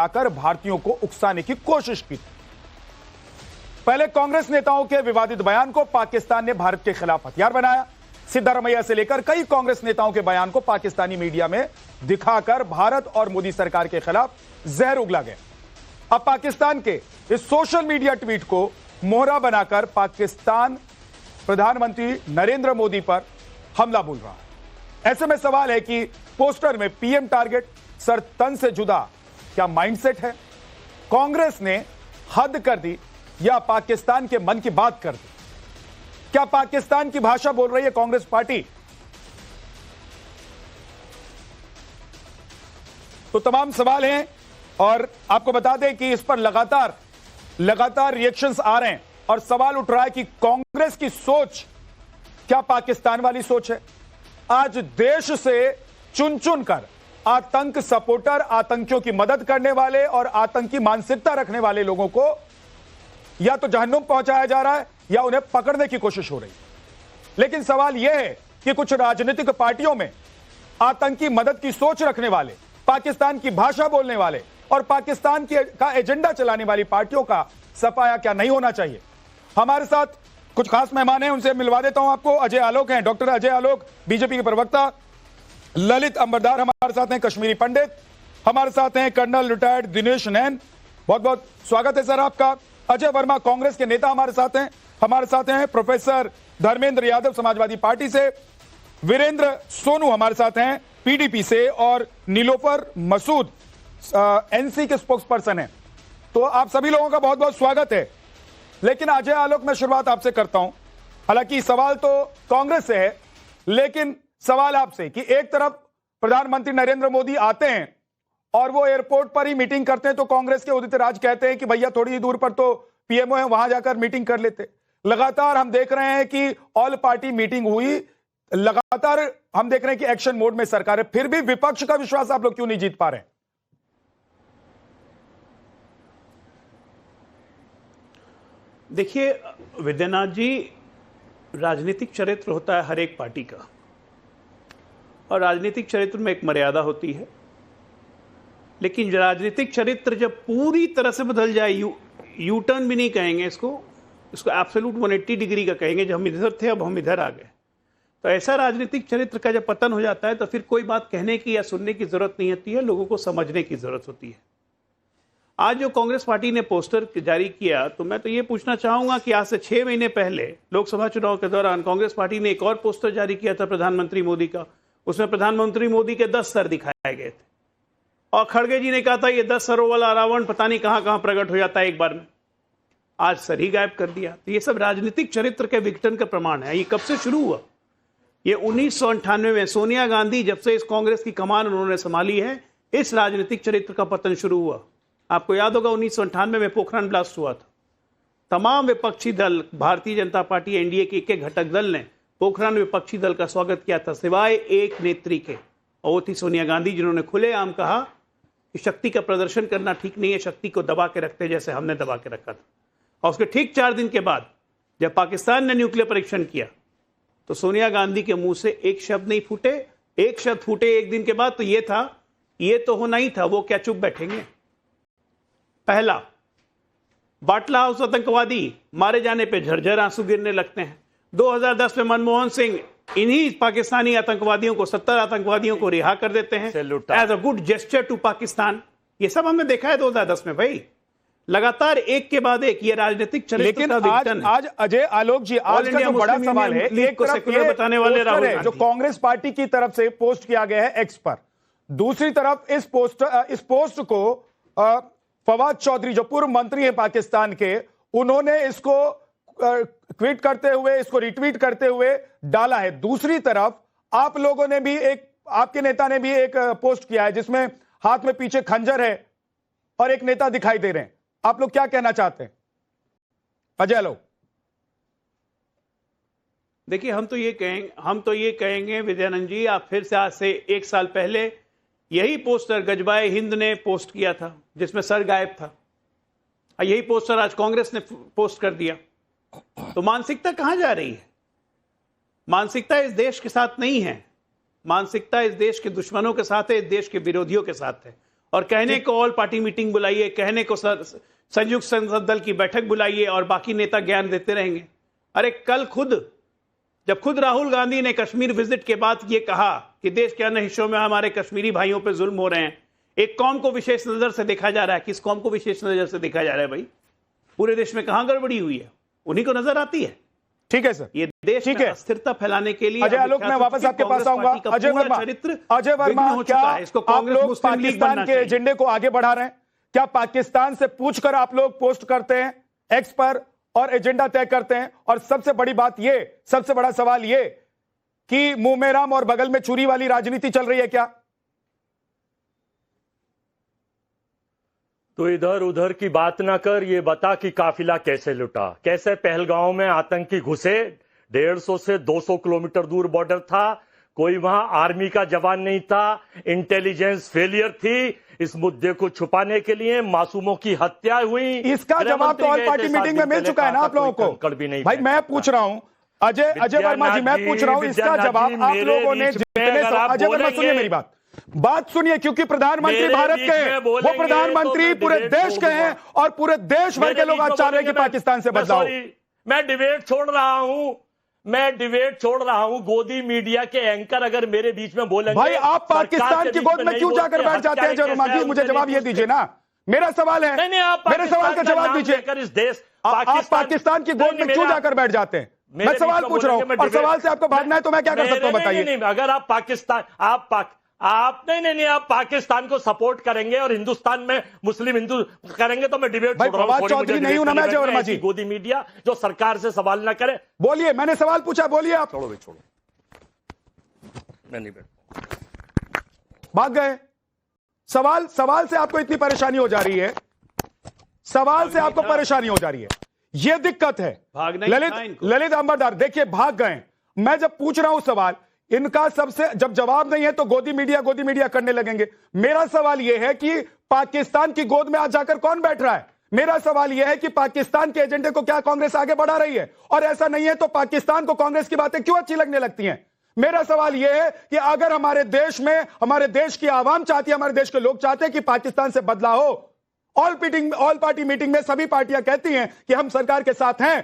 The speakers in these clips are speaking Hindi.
बनाकर भारतीयों को उकसाने की कोशिश की। पहले कांग्रेस नेताओं के विवादित बयान को पाकिस्तान ने भारत के खिलाफ हथियार बनाया। सिद्धारमैया से लेकर कई कांग्रेस नेताओं के बयान को पाकिस्तानी मीडिया में दिखाकर भारत और मोदी सरकार के खिलाफ जहर उगला गया। अब पाकिस्तान के इस सोशल मीडिया ट्वीट को मोहरा बनाकर पाकिस्तान प्रधानमंत्री नरेंद्र मोदी पर हमला बोल रहा है। ऐसे में सवाल है कि पोस्टर में पीएम टारगेट सर तन से जुदा क्या माइंडसेट है? कांग्रेस ने हद कर दी या पाकिस्तान के मन की बात कर दी? क्या पाकिस्तान की भाषा बोल रही है कांग्रेस पार्टी? तो तमाम सवाल हैं और आपको बता दें कि इस पर लगातार रिएक्शंस आ रहे हैं और सवाल उठ रहा है कि कांग्रेस की सोच क्या पाकिस्तान वाली सोच है? आज देश से चुन चुन कर आतंक सपोर्टर, आतंकियों की मदद करने वाले और आतंकी मानसिकता रखने वाले लोगों को या तो जहन्नुम पहुंचाया जा रहा है या उन्हें पकड़ने की कोशिश हो रही है। लेकिन सवाल यह है कि कुछ राजनीतिक पार्टियों में आतंकी मदद की सोच रखने वाले, पाकिस्तान की भाषा बोलने वाले और पाकिस्तान का एजेंडा चलाने वाली पार्टियों का सफाया क्या नहीं होना चाहिए? हमारे साथ कुछ खास मेहमान हैं, उनसे मिलवा देता हूं आपको। अजय आलोक हैं, डॉक्टर अजय आलोक, बीजेपी के प्रवक्ता। ललित अंबरदार हमारे साथ हैं, कश्मीरी पंडित। हमारे साथ हैं कर्नल रिटायर्ड दिनेश नैन, बहुत बहुत स्वागत है सर आपका। अजय वर्मा कांग्रेस के नेता हमारे साथ हैं। हमारे साथ हैं प्रोफेसर धर्मेंद्र यादव समाजवादी पार्टी से। वीरेंद्र सोनू हमारे साथ हैं पीडीपी से और नीलोफर मसूद एनसी के स्पोक्स पर्सन हैं। तो आप सभी लोगों का बहुत बहुत स्वागत है। लेकिन अजय आलोक, मैं शुरुआत आपसे करता हूं। हालांकि सवाल तो कांग्रेस से है, लेकिन सवाल आपसे कि एक तरफ प्रधानमंत्री नरेंद्र मोदी आते हैं और वो एयरपोर्ट पर ही मीटिंग करते हैं, तो कांग्रेस के उदित राज कहते हैं कि भैया थोड़ी ही दूर पर तो पीएमओ है, वहां जाकर मीटिंग कर लेते। लगातार हम देख रहे हैं कि ऑल पार्टी मीटिंग हुई, लगातार हम देख रहे हैं कि एक्शन मोड में सरकार है, फिर भी विपक्ष का विश्वास आप लोग क्यों नहीं जीत पा रहे हैं? देखिए विद्यानाथ जी, राजनीतिक चरित्र होता है हर एक पार्टी का और राजनीतिक चरित्र में एक मर्यादा होती है। लेकिन राजनीतिक चरित्र जब पूरी तरह से बदल जाए, यू टर्न भी नहीं कहेंगे इसको एब्सोल्यूट 180 डिग्री का कहेंगे, जब हम इधर थे अब हम इधर आ गए, तो ऐसा राजनीतिक चरित्र का जब पतन हो जाता है तो फिर कोई बात कहने की या सुनने की जरूरत नहीं होती है, लोगों को समझने की जरूरत होती है। आज जो कांग्रेस पार्टी ने पोस्टर जारी किया, तो मैं तो ये पूछना चाहूंगा कि आज से 6 महीने पहले लोकसभा चुनाव के दौरान कांग्रेस पार्टी ने एक और पोस्टर जारी किया था प्रधानमंत्री मोदी का। उसमें प्रधानमंत्री मोदी के 10 सर दिखाए गए थे और खड़गे जी ने कहा था ये 10 सरों वाला रावण पता नहीं कहां कहां प्रकट हो जाता है एक बार में। आज सर ही गायब कर दिया। तो ये सब राजनीतिक चरित्र के विघटन का प्रमाण है। ये कब से शुरू हुआ? ये 1998 में सोनिया गांधी जब से इस कांग्रेस की कमान उन्होंने संभाली है, इस राजनीतिक चरित्र का पतन शुरू हुआ। आपको याद होगा 1998 में पोखरण ब्लास्ट हुआ था। तमाम विपक्षी दल, भारतीय जनता पार्टी, एनडीए के एक घटक दल ने पोखरण विपक्षी दल का स्वागत किया था, सिवाय एक नेत्री के, और वो थी सोनिया गांधी, जिन्होंने खुलेआम कहा कि शक्ति का प्रदर्शन करना ठीक नहीं है, शक्ति को दबा के रखते जैसे हमने दबा के रखा था। और उसके ठीक 4 दिन के बाद जब पाकिस्तान ने न्यूक्लियर परीक्षण किया तो सोनिया गांधी के मुंह से एक शब्द नहीं फूटे। एक शब्द फूटे एक दिन के बाद तो ये था, ये तो होना ही था, वो क्या चुप बैठेंगे। पहला, बाटला हाउस आतंकवादी मारे जाने पे झरझर आंसू गिरने लगते हैं। 2010 में मनमोहन सिंह इन्हीं पाकिस्तानी आतंकवादियों को, 70 आतंकवादियों को रिहा कर देते हैं as a good gesture to Pakistan. ये सब हमने देखा है 2010 में। भाई लगातार एक के बाद एक ये राजनीतिक चरित्र। लेकिन आज अजय आलोक जी, आज का जो बड़ा सवाल है, एक तरफ ये बताने वाले राहुल है जो कांग्रेस पार्टी की तरफ से पोस्ट किया गया है एक्स पर, दूसरी तरफ इस पोस्ट को फवाद चौधरी जो पूर्व मंत्री है पाकिस्तान के, उन्होंने इसको ट्वीट करते हुए, इसको रिट्वीट करते हुए डाला है। दूसरी तरफ आप लोगों ने भी आपके नेता ने भी एक पोस्ट किया है जिसमें हाथ में पीछे खंजर है और एक नेता दिखाई दे रहे हैं। आप लोग क्या कहना चाहते हैं? अजय लोग देखिए, हम तो ये कहेंगे विद्यानंद जी, आप फिर से आज से 1 साल पहले यही पोस्टर गजबाए हिंद ने पोस्ट किया था जिसमें सर गायब था। यही पोस्टर आज कांग्रेस ने पोस्ट कर दिया। तो मानसिकता कहां जा रही है? मानसिकता इस देश के साथ नहीं है, मानसिकता इस देश के दुश्मनों के साथ है, इस देश के विरोधियों के साथ है। और कहने को ऑल पार्टी मीटिंग बुलाइए, कहने को संयुक्त संसद दल की बैठक बुलाइए और बाकी नेता ज्ञान देते रहेंगे। अरे कल जब खुद राहुल गांधी ने कश्मीर विजिट के बाद यह कहा कि देश के अन्य हिस्सों में हमारे कश्मीरी भाइयों पे जुल्म हो रहे हैं, एक कौम को विशेष नजर से देखा जा रहा है। किस कौम को विशेष नजर से देखा जा रहा है भाई? पूरे देश में कहां गड़बड़ी हुई है, उन्हीं को नजर आती है। ठीक है सर, ये देश में अस्थिरता फैलाने के लिए अजय आलोक, मैं वापस आपके पास आऊंगा। अजय वर्मा, क्या आप लोग पाकिस्तान के एजेंडे को आगे बढ़ा रहे हैं? क्या पाकिस्तान से पूछकर आप लोग पोस्ट करते हैं एक्स पर और एजेंडा तय करते हैं? और सबसे बड़ी बात ये, सबसे बड़ा सवाल ये कि मुंह में राम और बगल में चूरी वाली राजनीति चल रही है क्या? तो इधर उधर की बात ना कर, ये बता कि काफिला कैसे लुटा, कैसे पहलगांव में आतंकी घुसे। 150 से 200 किलोमीटर दूर बॉर्डर था, कोई वहां आर्मी का जवान नहीं था, इंटेलिजेंस फेलियर थी। इस मुद्दे को छुपाने के लिए मासूमों की हत्या हुई। इसका जवाब तो ऑल पार्टी मीटिंग में मिल चुका है ना आप लोगों को। भाई मैं पूछ रहा हूं, अजय वर्मा जी, मैं पूछ रहा हूं, इसका जवाब आप लोगों ने जितने। अजय वर्मा सुनिए मेरी बात सुनिए, क्योंकि प्रधानमंत्री भारत के हैं, वो प्रधानमंत्री पूरे देश के हैं और पूरे देश भर के लोग आज चाह रहे हैं कि पाकिस्तान से बदलाव। मैं डिबेट छोड़ रहा हूं। गोदी मीडिया के एंकर अगर मेरे बीच में बोलेंगे, भाई आप पाकिस्तान की गोद में क्यों जाकर बैठ जाते हैं? अजय वर्मा जी, मुझे जवाब ये दीजिए ना, मेरा सवाल है, मेरे सवाल का जवाब दीजिए। इस देश आप पाकिस्तान की गोद में क्यों जाकर बैठ जाते हैं? मैं सवाल पूछ रहा हूं और सवाल से आपको भागना है तो मैं क्या कर सकता हूं बताइए? अगर आप पाकिस्तान आप पाकिस्तान को सपोर्ट करेंगे और हिंदुस्तान में मुस्लिम हिंदू करेंगे तो मैं डिबेट छोड़ रहा हूं। फवाद चौधरी नहीं हूं ना मैं अजय वर्मा जी। गोदी मीडिया जो सरकार से सवाल ना करे। बोलिए, मैंने सवाल पूछा, बोलिए आप। छोड़ो मैं नहीं बैठ, भाग गए। सवाल से आपको इतनी परेशानी हो जा रही है, सवाल से आपको परेशानी हो जा रही है, यह दिक्कत है। ललित अंबरदार, देखिए भाग गए। मैं जब पूछ रहा हूं सवाल, इनका सबसे जब जवाब नहीं है तो गोदी मीडिया करने लगेंगे। मेरा सवाल यह है कि पाकिस्तान की गोद में आज जाकर कौन बैठ रहा है? मेरा सवाल यह है कि पाकिस्तान के एजेंडे को क्या कांग्रेस आगे बढ़ा रही है? और ऐसा नहीं है तो पाकिस्तान को कांग्रेस की बातें क्यों अच्छी लगने लगती हैं? मेरा सवाल यह है कि अगर हमारे देश में, हमारे देश की आवाम चाहती है, हमारे देश के लोग चाहते हैं कि पाकिस्तान से बदलाव हो, ऑल पार्टी मीटिंग में सभी पार्टियां कहती हैं कि हम सरकार के साथ हैं,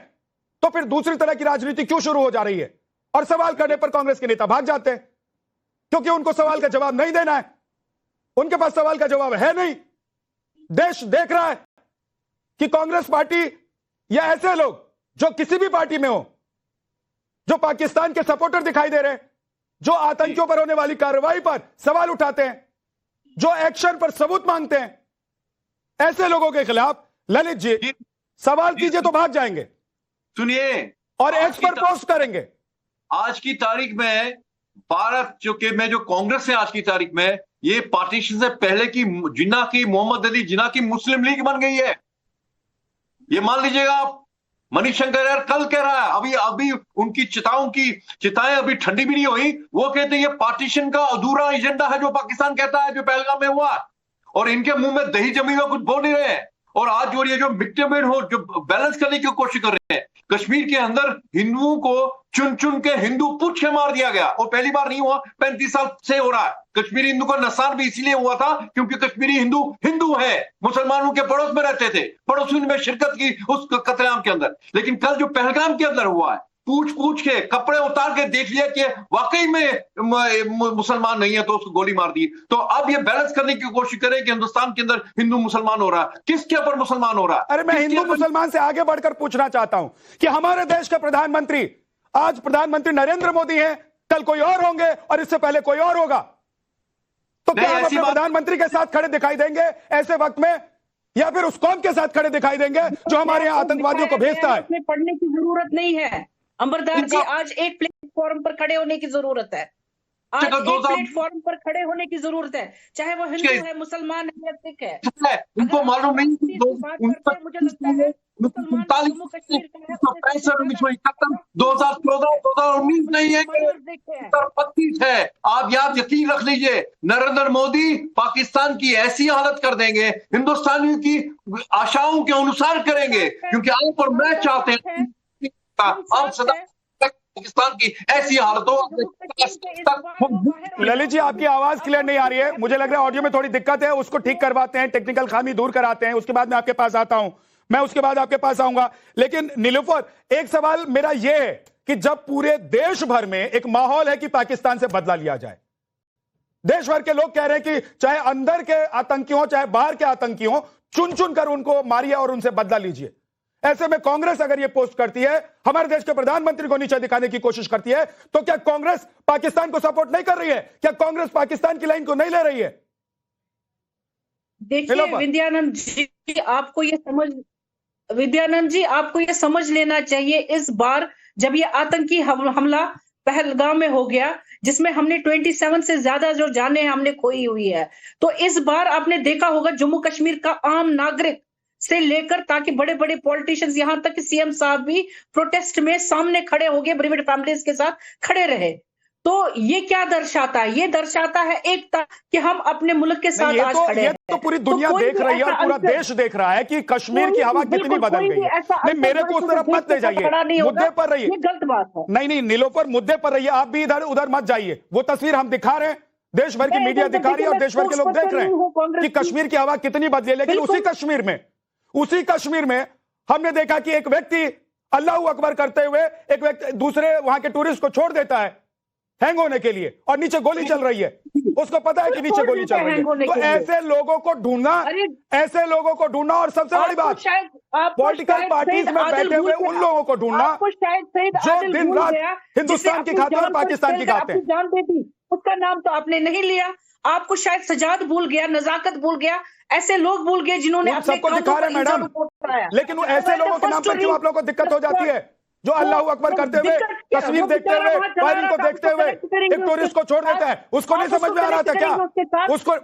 तो फिर दूसरी तरह की राजनीति क्यों शुरू हो जा रही है? और सवाल करने पर कांग्रेस के नेता भाग जाते हैं क्योंकि उनको सवाल का जवाब नहीं देना है, उनके पास सवाल का जवाब है नहीं। देश देख रहा है कि कांग्रेस पार्टी या ऐसे लोग जो किसी भी पार्टी में हो, जो पाकिस्तान के सपोर्टर दिखाई दे रहे हैं, जो आतंकियों पर होने वाली कार्रवाई पर सवाल उठाते हैं, जो एक्शन पर सबूत मांगते हैं, ऐसे लोगों के खिलाफ ललित जी सवाल कीजिए तो भाग जाएंगे। सुनिए, और एक्स पर पोस्ट करेंगे। आज की तारीख में भारत जो कांग्रेस है, आज की तारीख में ये पार्टीशन से पहले की जिन्ना की मोहम्मद अली जिन्ना की मुस्लिम लीग बन गई है। ये मान लीजिएगा आप। मणिशंकर यार कल कह रहा है, अभी उनकी चिताएं अभी ठंडी भी नहीं हुई, वो कहते हैं ये पार्टीशन का अधूरा एजेंडा है जो पाकिस्तान कहता है, जो पहलगाम में हुआ, और इनके मुंह में दही जमी हुआ कुछ बोल नहीं रहे हैं। और आज जो ये जो मिक्टेमेड हो, जो बैलेंस करने की कोशिश कर रहे हैं, कश्मीर के अंदर हिंदुओं को चुन चुन के हिंदू पूछ के मार दिया गया, और पहली बार नहीं हुआ, 35 साल से हो रहा है। कश्मीरी हिंदू का नुकसान भी इसलिए हुआ था क्योंकि कश्मीरी हिंदू है, मुसलमानों के पड़ोस में रहते थे, पड़ोसियों में शिरकत की उस कत्लेआम के अंदर। लेकिन कल जो पहलगाम के अंदर हुआ है, पूछ के कपड़े उतार के देख लिया कि वाकई में मुसलमान नहीं है तो उसको गोली मार दी। तो अब ये बैलेंस करने की कोशिश करें कि हिंदुस्तान के अंदर हिंदू मुसलमान हो रहा है, किसके ऊपर मुसलमान हो रहा है? अरे मैं हिंदू मुसलमान से आगे बढ़कर पूछना चाहता हूं कि हमारे देश के प्रधानमंत्री, आज प्रधानमंत्री नरेंद्र मोदी हैं, कल कोई और होंगे और इससे पहले कोई और होगा, तो क्या हम अपने प्रधानमंत्री के साथ खड़े दिखाई देंगे ऐसे वक्त में, या फिर उस कौम के साथ खड़े दिखाई देंगे जो हमारे यहाँ आतंकवादियों को भेजता है? पढ़ने की जरूरत नहीं है अंबरदार जी, आज एक प्लेटफॉर्म पर खड़े होने की जरूरत है। आज एक प्लेटफॉर्म पर खड़े होने की जरूरत है, चाहे वो हिंदू है, मुसलमान है या सिख है। उनको मालूम नहीं, मुझे लगता है 2014-2019 नहीं है, 2025 है। आप याद यकीन रख लीजिए, नरेंद्र मोदी पाकिस्तान की ऐसी हालत कर देंगे, हिंदुस्तानियों की आशाओं के अनुसार करेंगे, क्योंकि आप और मैं चाहते हैं आप सदा पाकिस्तान की ऐसी हालतों। ललित जी, आपकी आवाज क्लियर नहीं आ रही है, मुझे लग रहा है ऑडियो में थोड़ी दिक्कत है, उसको ठीक करवाते हैं, टेक्निकल खामी दूर कराते हैं, उसके बाद मैं आपके पास आता हूं, मैं उसके बाद आपके पास आऊंगा। लेकिन नीलूफर, एक सवाल मेरा यह है कि जब पूरे देश भर में एक माहौल है कि पाकिस्तान से बदला लिया जाए, देश भर के लोग कह रहे हैं कि चाहे अंदर के आतंकी हो चाहे बाहर के आतंकी हो, चुन चुन कर उनको मारिए और उनसे बदला लीजिए, ऐसे में कांग्रेस अगर ये पोस्ट करती है, हमारे देश के प्रधानमंत्री को नीचे दिखाने की कोशिश करती है, तो क्या कांग्रेस पाकिस्तान को सपोर्ट नहीं कर रही है? क्या कांग्रेस पाकिस्तान की लाइन को नहीं ले रही है? देखिए विद्यानंद जी, आपको ये समझ लेना चाहिए, इस बार जब ये आतंकी हमला पहलगाम में हो गया, जिसमें हमने 27 से ज्यादा जो जाने हमने खोई हुई है, तो इस बार आपने देखा होगा जम्मू कश्मीर का आम नागरिक से लेकर ताकि बड़े बड़े पॉलिटिशियंस, यहां तक कि सीएम साहब भी प्रोटेस्ट में सामने खड़े हो गए, बड़ी-बड़ी फैमिलीज के साथ खड़े रहे। तो ये क्या दर्शाता है? ये दर्शाता है एकता कि हम अपने मुल्क के साथ आज खड़े हैं। तो पूरी दुनिया देख रही है और पूरा देश देख रहा है कि कश्मीर की हवा कितनी बदल गई है। नहीं, मेरे को उस तरफ मत ले जाइए, मुद्दे पर रहिए। गलत बात है। नहीं नीलोफर, मुद्दे पर रहिए, आप भी इधर उधर मत जाइए। वो तस्वीर हम दिखा रहे हैं, देश भर की मीडिया दिखा रही है और देश भर के लोग देख रहे हैं कि कश्मीर की हवा कितनी बदली। लेकिन उसी कश्मीर में हमने देखा कि एक व्यक्ति अल्लाह अकबर करते हुए एक व्यक्ति दूसरे वहां के टूरिस्ट को छोड़ देता है हैंग होने के लिए, और नीचे गोली चल रही है, उसको पता है कि नीचे गोली चल रही है। तो ऐसे लोगों को ढूंढना, और सबसे बड़ी बात, पॉलिटिकल पार्टीज में बैठे हुए उन लोगों को ढूंढना जो दिन रात हिंदुस्तान की खाते और पाकिस्तान की खाते हैं। उसका नाम तो आपने नहीं लिया। आपको शायद सजाद भूल गया, नजाकत भूल गया, ऐसे लोग भूल गए जिन्होंने सबको दिखा रहे मैडम। लेकिन ऐसे लोगों के नाम पर क्यों आप लोगों को दिक्कत हो जाती है, जो अल्लाह अकबर करते हुए, तस्वीर देखते हुए, फायरिंग को देखते हुए एक टूरिस्ट को छोड़ देता है? उसको नहीं समझ में आ रहा था क्या? उसको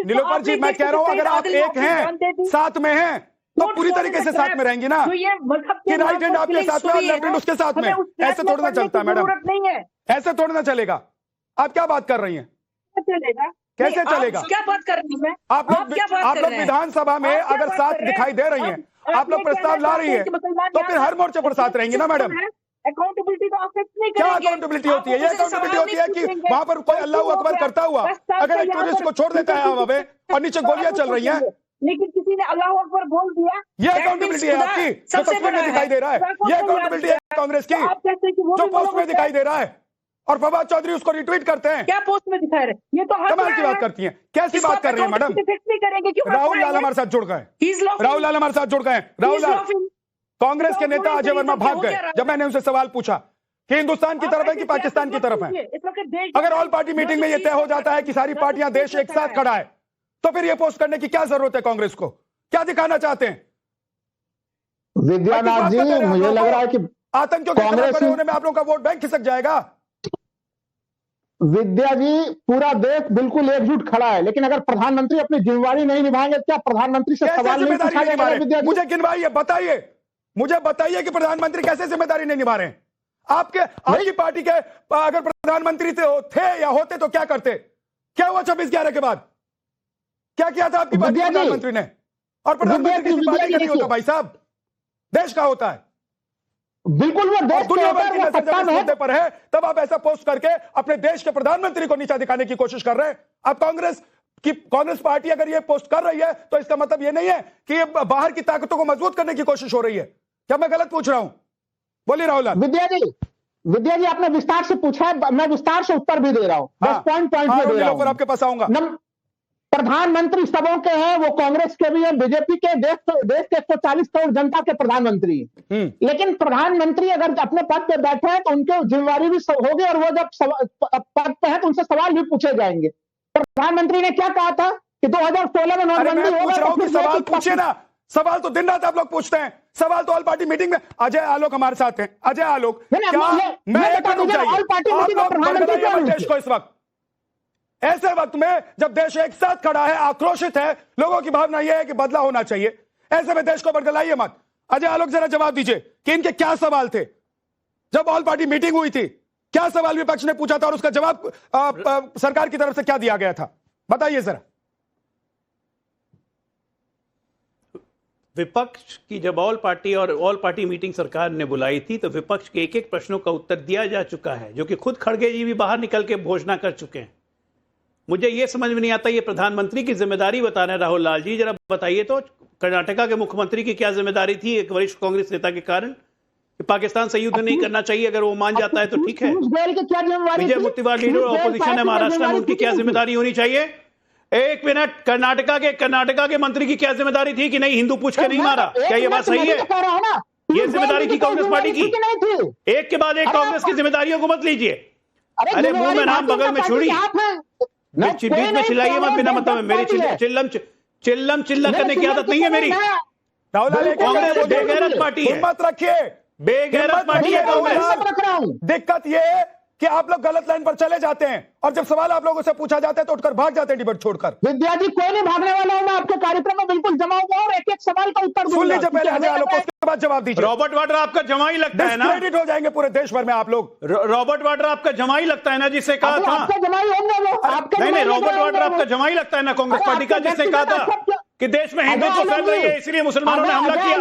नीलोफर जी, मैं कह रहा हूं, अगर आप एक हैं, साथ में हैं, तो पूरी तरीके से साथ में रहेंगी ना, कि राइट हैंड आपके साथ में और लेफ्ट हैंड उसके साथ में। ऐसे थोड़ा ना चलता है मैडम, ऐसे थोड़ा ना चलेगा। आप क्या बात कर रही हैं? कैसे चलेगा? क्या बात कर रही हैं? आप लोग विधानसभा में अगर साथ दिखाई दे रही हैं, आप लोग प्रस्ताव ला रही है, तो फिर हर मोर्चे पर साथ रहेंगी ना मैडम। अकाउंटेबिलिटी तो आप नहीं क्या अकाउंटेबिलिटी होती है? ये अकाउंटेबिलिटी होती है कि वहां पर कोई अल्लाह अकबर करता हुआ अगर एक टूरिस्ट को छोड़ देता है हवा में और नीचे गोलियां चल रही हैं, लेकिन किसी ने अल्लाह अकबर बोल दिया, ये अकाउंटेबिलिटी है आपकी जो तस्वीर में दिखाई दे रहा है? ये अकाउंटेबिलिटी है कांग्रेस की जो पोस्ट में दिखाई दे रहा है, और फवाद चौधरी उसको रिट्वीट करते हैं? क्या पोस्ट में दिखा रहे? ये तो कमाल की बात करती हैं। कैसी बात कर रही है मैडम? राहुल लाल हमारे साथ जुड़ गए, राहुल लाल हमारे साथ जुड़ गए। राहुल लाल, कांग्रेस के नेता अजय वर्मा भाग गए जब मैंने उनसे सवाल पूछा कि हिंदुस्तान की तरफ है कि पाकिस्तान की तरफ है। अगर ऑल पार्टी मीटिंग में यह तय हो जाता है कि सारी पार्टियां देश एक साथ खड़ा है, तो फिर यह पोस्ट करने की क्या जरूरत है? कांग्रेस को क्या दिखाना चाहते हैं? विद्यानाथ जी, मुझे लग रहा है कि आतंकियों के खिलाफ खड़े होने में आप लोगों का वोट बैंक खिसक जाएगा। विद्या जी, पूरा देश बिल्कुल एकजुट खड़ा है, लेकिन अगर प्रधानमंत्री अपनी जिम्मेदारी नहीं निभाएंगे, क्या प्रधानमंत्री से सवाल नहीं पूछा जाएगा? विद्या जी, मुझे गिनवाइए, बताइए, मुझे बताइए कि प्रधानमंत्री कैसे जिम्मेदारी नहीं निभा रहे हैं? आपकी पार्टी के अगर प्रधानमंत्री थे या होते तो क्या करते? क्या हुआ 26/11 के बाद? क्या किया था आपकी पार्टी के प्रधानमंत्री ने? और प्रधानमंत्री किसी पार्टी का नहीं होता भाई साहब, देश का होता है। बिल्कुल वो देश दुनिया भर की नजर जब इस मुद्दे पर है, तब आप ऐसा पोस्ट करके अपने देश के प्रधानमंत्री को नीचा दिखाने की कोशिश कर रहे हैं। अब कांग्रेस पार्टी अगर ये पोस्ट कर रही है, तो इसका मतलब ये नहीं है कि ये बाहर की ताकतों को मजबूत करने की कोशिश हो रही है। क्या मैं गलत पूछ रहा हूं? बोलिए राहुल। विद्या जी आपने विस्तार से पूछा है, मैं विस्तार से उत्तर भी दे रहा हूं। पॉइंट में दे रहा हूं, आपके पास आऊंगा। प्रधानमंत्री सबों के हैं, वो कांग्रेस के भी हैं, बीजेपी के, देश के 140 करोड़ जनता के प्रधानमंत्री। लेकिन प्रधानमंत्री अगर अपने पद पे बैठे हैं तो उनकी जिम्मेदारी भी होगी, और वो जब पद पे है तो उनसे सवाल भी पूछे जाएंगे। प्रधानमंत्री ने क्या कहा था कि 2016 में नोटबंदी होगा? सवाल पूछे ना, सवाल तो दिन रात आप लोग पूछते हैं। सवाल तो ऑल पार्टी मीटिंग में अजय आलोक हमारे साथ हैं। अजय आलोक, देश को इस वक्त, ऐसे वक्त में जब देश एक साथ खड़ा है, आक्रोशित है, लोगों की भावना यह है कि बदला होना चाहिए, ऐसे में देश को बदलाइए मत। अजय आलोक जरा जवाब दीजिए कि इनके क्या सवाल थे जब ऑल पार्टी मीटिंग हुई थी? क्या सवाल विपक्ष ने पूछा था और उसका जवाब सरकार की तरफ से क्या दिया गया था? बताइए जरा। विपक्ष की जब ऑल पार्टी मीटिंग सरकार ने बुलाई थी तो विपक्ष के एक एक प्रश्नों का उत्तर दिया जा चुका है, जो कि खुद खड़गे जी भी बाहर निकल के घोषणा कर चुके हैं। मुझे ये समझ में नहीं आता, ये प्रधानमंत्री की जिम्मेदारी बता रहे हैं राहुल लाल जी, जरा बताइए तो कर्नाटका के मुख्यमंत्री की क्या जिम्मेदारी थी एक वरिष्ठ कांग्रेस नेता के कारण कि पाकिस्तान से युद्ध नहीं करना चाहिए, अगर वो मान जाता है तो ठीक है। विजय मुत्तिवार लीडर ऑपोजिशन है महाराष्ट्र में, उनकी क्या जिम्मेदारी होनी चाहिए? एक मिनट, कर्नाटका के मंत्री की क्या जिम्मेदारी थी कि नहीं हिंदू पूछ के नहीं मारा? क्या ये बात सही है? ये जिम्मेदारी थी कांग्रेस पार्टी की। एक के बाद एक कांग्रेस की जिम्मेदारियों को मत लीजिए। अरे मुंह में नाम बगल में छोड़ी, बीच में चिल्लाइए मत बिना मतलब। मेरी चिल्लम चिल्ला करने की आदत नहीं है मेरी। कांग्रेस बेगैरत पार्टी है, मत रखिए, बेगैरत पार्टी है कांग्रेस। दिक्कत ये है कि आप लोग गलत लाइन पर चले जाते हैं और जब सवाल आप लोगों से पूछा जाता है तो उठकर भाग जाते हैं डिबेट छोड़कर। विद्या जी, कोई नहीं भागने वाला हूं, मैं आपके कार्यक्रम में बिल्कुल जमा हुआ और एक एक सवाल का उत्तर सुन लीजिए पहले अजय आलोक, उसके बाद जवाब दीजिए। रॉबर्ट वाड्रा आपका जमाई लगता है ना? डिस्क्रेडिट हो जाएंगे पूरे देश भर में आप लोग। रॉबर्ट वाड्रा आपका जमाई लगता है ना, जिससे कहा था आपका जमाई होंगे वो, आपका नहीं, रॉबर्ट वाड्रा आपका जमाई लगता है ना कांग्रेस पार्टी का, जिसने कहा था कि देश में हिंदुत्व फैल रही है इसलिए मुसलमानों ने हमला किया।